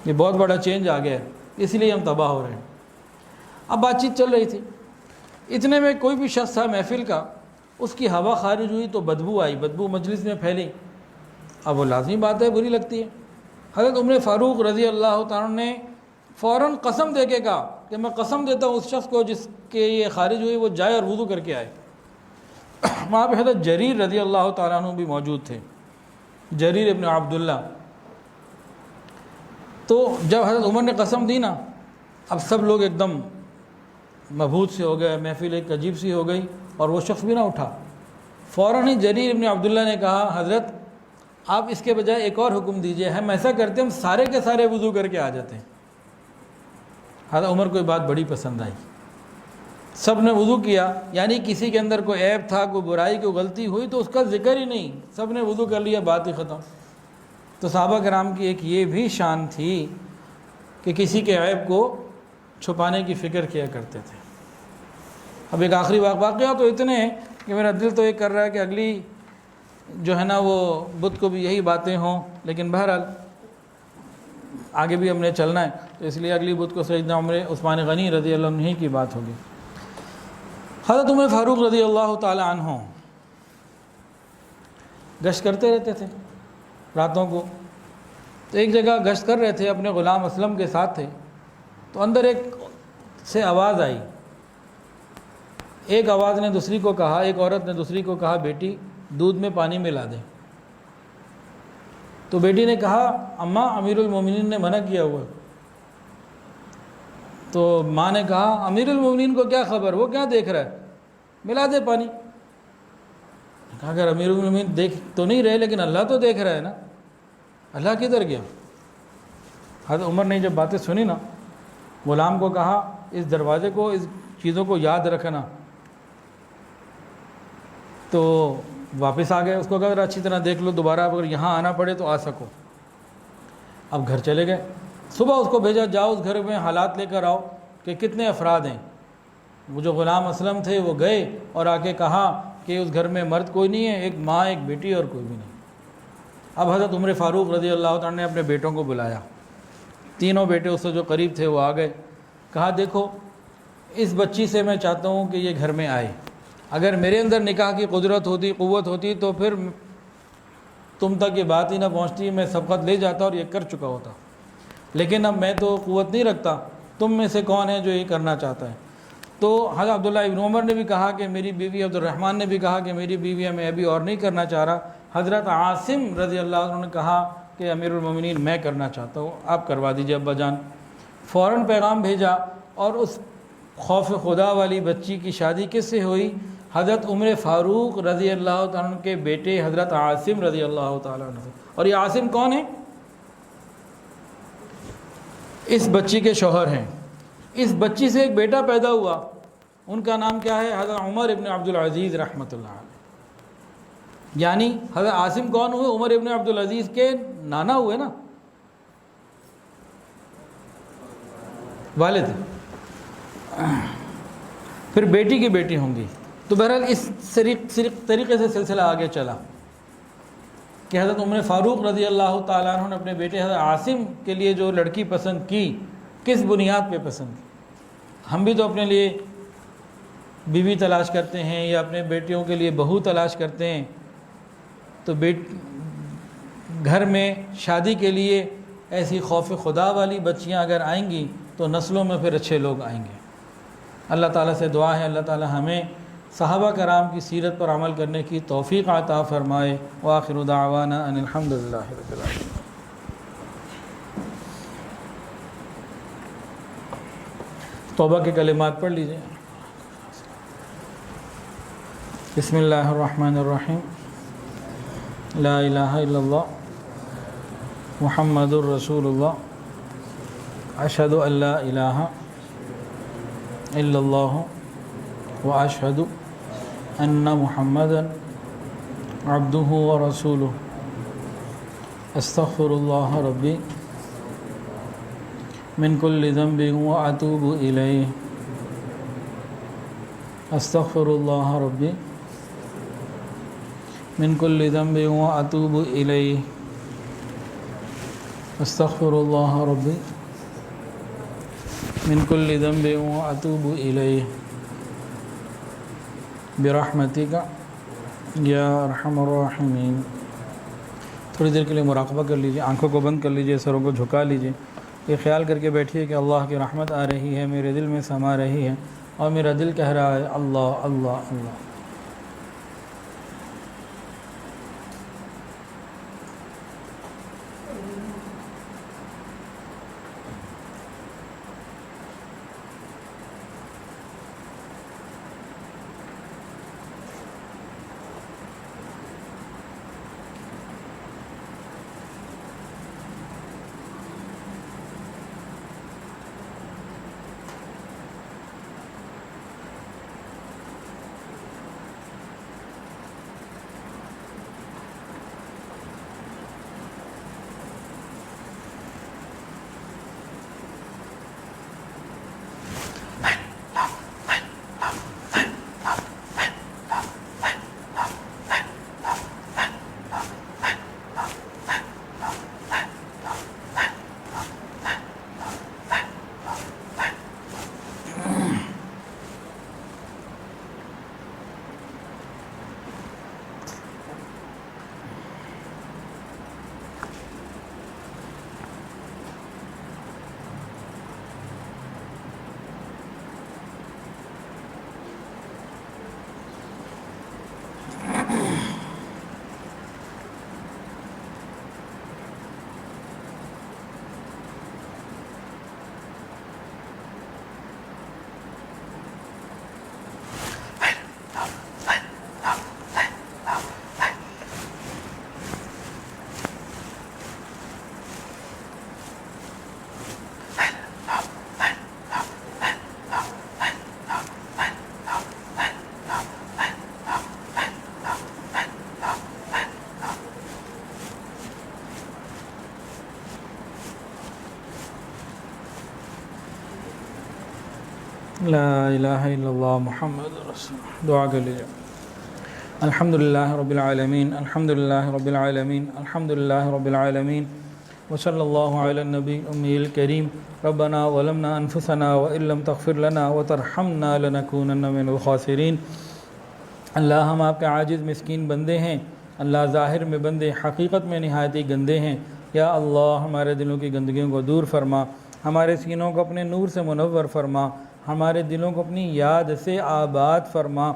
یہ بہت بڑا چینج آ گیا ہے، اس لیے ہم تباہ ہو رہے ہیں۔ اب بات چیت چل رہی تھی، اتنے میں کوئی بھی شخص تھا محفل کا، اس کی ہوا خارج ہوئی تو بدبو آئی، بدبو مجلس میں پھیلی۔ اب وہ لازمی بات ہے، بری لگتی ہے۔ حضرت عمر فاروق رضی اللہ تعالیٰ نے فوراً قسم دے کے کہا کہ میں قسم دیتا ہوں اس شخص کو جس کے یہ خارج ہوئی وہ جائے اور وضو کر کے آئے۔ وہاں پہ حضرت جریر رضی اللہ تعالیٰ عنہ بھی موجود تھے، جریر ابن عبداللہ۔ تو جب حضرت عمر نے قسم دی نا، اب سب لوگ ایک دم مبہوت سے ہو گئے، محفل ایک عجیب سی ہو گئی، اور وہ شخص بھی نہ اٹھا۔ فوراً ہی جریر ابن عبداللہ نے کہا، حضرت آپ اس کے بجائے ایک اور حکم دیجئے، ہم ایسا کرتے ہم سارے کے سارے وضو کر کے آ جاتے ہیں۔ حضرت عمر کو یہ بات بڑی پسند آئی، سب نے وضو کیا، یعنی کسی کے اندر کوئی عیب تھا، کوئی برائی، کوئی غلطی ہوئی تو اس کا ذکر ہی نہیں، سب نے وضو کر لیا، بات ہی ختم۔ تو صحابہ کرام کی ایک یہ بھی شان تھی کہ کسی کے عیب کو چھپانے کی فکر کیا کرتے تھے۔ اب ایک آخری واقعہ تو اتنے ہیں کہ میرا دل تو یہ کر رہا ہے کہ اگلی جو ہے نا وہ بدھ کو بھی یہی باتیں ہوں، لیکن بہرحال آگے بھی ہم نے چلنا ہے، تو اس لیے اگلی بدھ کو سیدنا عمر عثمان غنی رضی اللہ عنہ کی بات ہوگی۔ حضرت عمر فاروق رضی اللہ تعالی عنہ گشت کرتے رہتے تھے راتوں کو۔ تو ایک جگہ گشت کر رہے تھے، اپنے غلام اسلم کے ساتھ تھے، تو اندر ایک سے آواز آئی۔ ایک آواز نے دوسری کو کہا، ایک عورت نے دوسری کو کہا، بیٹی دودھ میں پانی ملا دیں۔ تو بیٹی نے کہا، اماں امیر المومنین نے منع کیا ہوا۔ تو ماں نے کہا، امیر المومنین کو کیا خبر، وہ کیا دیکھ رہا ہے، ملا دے پانی۔ کہا اگر امیر المومنین دیکھ تو نہیں رہے لیکن اللہ تو دیکھ رہا ہے نا، اللہ کدھر گیا؟ حضرت عمر نے جب باتیں سنی نا، غلام کو کہا، اس دروازے کو، اس چیزوں کو یاد رکھنا۔ تو واپس آ گئے، اس کو کہا ذرا اچھی طرح دیکھ لو، دوبارہ اگر یہاں آنا پڑے تو آ سکو۔ اب گھر چلے گئے، صبح اس کو بھیجا، جاؤ اس گھر میں حالات لے کر آؤ کہ کتنے افراد ہیں۔ وہ جو غلام اسلم تھے وہ گئے اور آ کے کہا کہ اس گھر میں مرد کوئی نہیں ہے، ایک ماں، ایک بیٹی اور کوئی بھی نہیں۔ اب حضرت عمر فاروق رضی اللہ تعالیٰ نے اپنے بیٹوں کو بلایا، تینوں بیٹے اس سے جو قریب تھے وہ آ گئے۔ کہا دیکھو اس بچی سے میں چاہتا ہوں کہ یہ گھر میں آئے، اگر میرے اندر نکاح کی قدرت ہوتی، قوت ہوتی تو پھر تم تک یہ بات ہی نہ پہنچتی، میں سبقت لے جاتا اور یہ کر چکا ہوتا، لیکن اب میں تو قوت نہیں رکھتا، تم میں سے کون ہے جو یہ کرنا چاہتا ہے؟ تو حضرت عبداللہ ابن عمر نے بھی کہا کہ میری بیوی، عبد الرحمن نے بھی کہا کہ میری بیوی ہے، میں ابھی اور نہیں کرنا چاہ رہا۔ حضرت عاصم رضی اللہ عنہ نے کہا کہ امیر المومنین میں کرنا چاہتا ہوں، آپ کروا دیجئے ابا جان۔ فوراً پیغام بھیجا، اور اس خوف خدا والی بچی کی شادی کس سے ہوئی؟ حضرت عمر فاروق رضی اللہ تعالیٰ عنہ کے بیٹے حضرت عاصم رضی اللہ تعالیٰ عنہ سے۔ اور یہ عاصم کون ہیں؟ اس بچی کے شوہر ہیں۔ اس بچی سے ایک بیٹا پیدا ہوا، ان کا نام کیا ہے؟ حضرت عمر ابن عبدالعزیز رحمۃ اللہ علیہ۔ یعنی حضرت عاصم کون ہوئے؟ عمر ابن عبدالعزیز کے نانا ہوئے نا، والد۔ پھر بیٹی کی بیٹی ہوں گی۔ تو بہرحال اس طریقے سے سلسلہ آگے چلا کہ حضرت عمر فاروق رضی اللہ تعالیٰ عنہ نے اپنے بیٹے حضرت عاصم کے لیے جو لڑکی پسند کی، کس بنیاد پہ پسند کی؟ ہم بھی تو اپنے لیے بیوی تلاش کرتے ہیں یا اپنے بیٹیوں کے لیے بہو تلاش کرتے ہیں، تو گھر میں شادی کے لیے ایسی خوف خدا والی بچیاں اگر آئیں گی تو نسلوں میں پھر اچھے لوگ آئیں گے۔ اللہ تعالیٰ سے دعا ہے اللہ تعالیٰ ہمیں صحابہ کرام کی سیرت پر عمل کرنے کی توفیق عطا فرمائے۔ وآخر دعوانا ان الحمد للہ رب العالمین۔ توبہ کے کلمات پڑھ لیجئے۔ بسم اللہ الرحمن الرحیم، لا الہ الا اللہ محمد الرسول اللہ، اشہد ان لا الہ الا اللہ واشہد ان محمدا عبدہ ورسولہ، استغفر اللہ ربی من کل ذنب واتوب الیہ، استغفر اللہ ربی من کل ذنب واتوب الیہ، استغفر اللہ ربی من کل ذنب واتوب الیہ برحمتک یا ارحم الراحمین۔ تھوڑی دیر کے لیے مراقبہ کر لیجئے، آنکھوں کو بند کر لیجئے، سروں کو جھکا لیجئے، یہ خیال کر کے بیٹھیے کہ اللہ کی رحمت آ رہی ہے، میرے دل میں سما رہی ہے، اور میرا دل کہہ رہا ہے اللہ اللہ اللہ۔ لا الہ الا اللہ محمد رسول اللہ۔ دعا کر لیجیے۔ الحمدللہ رب العالمین، الحمدللہ رب العالمین، الحمدللہ رب العالمین، وصلی اللہ علی النبی الامی الکریم۔ ربنا ظلمنا انفسنا وان لم تغفر لنا وترحمنا لنکونن من الخاسرین۔ اللہ ہم آپ کے عاجز مسکین بندے ہیں، اللہ ظاہر میں بندے، حقیقت میں نہایت ہی گندے ہیں۔ یا اللہ ہمارے دلوں کی گندگیوں کو دور فرما، ہمارے سینوں کو اپنے نور سے منور فرما، ہمارے دلوں کو اپنی یاد سے آباد فرما۔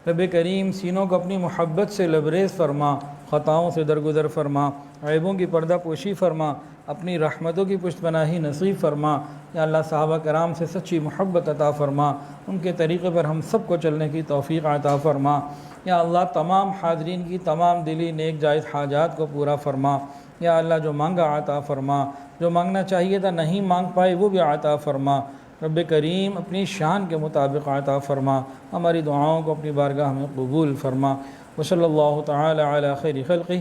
رب کریم سینوں کو اپنی محبت سے لبریز فرما، خطاؤں سے درگزر فرما، عیبوں کی پردہ پوشی فرما، اپنی رحمتوں کی پشت پناہی نصیب فرما۔ یا اللہ صحابہ کرام سے سچی محبت عطا فرما، ان کے طریقے پر ہم سب کو چلنے کی توفیق عطا فرما۔ یا اللہ تمام حاضرین کی تمام دلی نیک جائز حاجات کو پورا فرما۔ یا اللہ جو مانگا عطا فرما، جو مانگنا چاہیے تھا نہیں مانگ پائے وہ بھی عطا فرما۔ رب کریم اپنی شان کے مطابق عطا فرما، ہماری دعاؤں کو اپنی بارگاہ میں قبول فرما۔ وصلی اللہ تعالی علی خیر خلقہ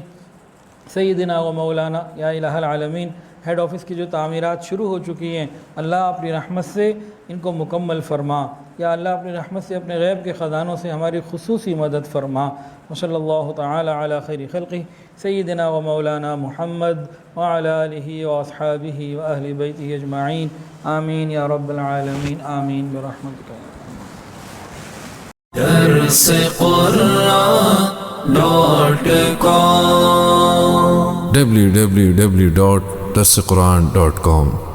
سیدنا و مولانا۔ یا الہ العالمین ہیڈ آفس کی جو تعمیرات شروع ہو چکی ہیں، اللہ اپنی رحمت سے ان کو مکمل فرما۔ یا اللہ اپنی رحمت سے اپنے غیب کے خزانوں سے ہماری خصوصی مدد فرما۔ وصلی اللہ تعالی علی خیر خلقہ سیدنا و مولانا محمد وعلی آلہ واصحابہ واہل بیتہ اجمعین، آمین یا رب العالمین، آمین برحمتک۔ درس قرآن.com www.درسقرآن.com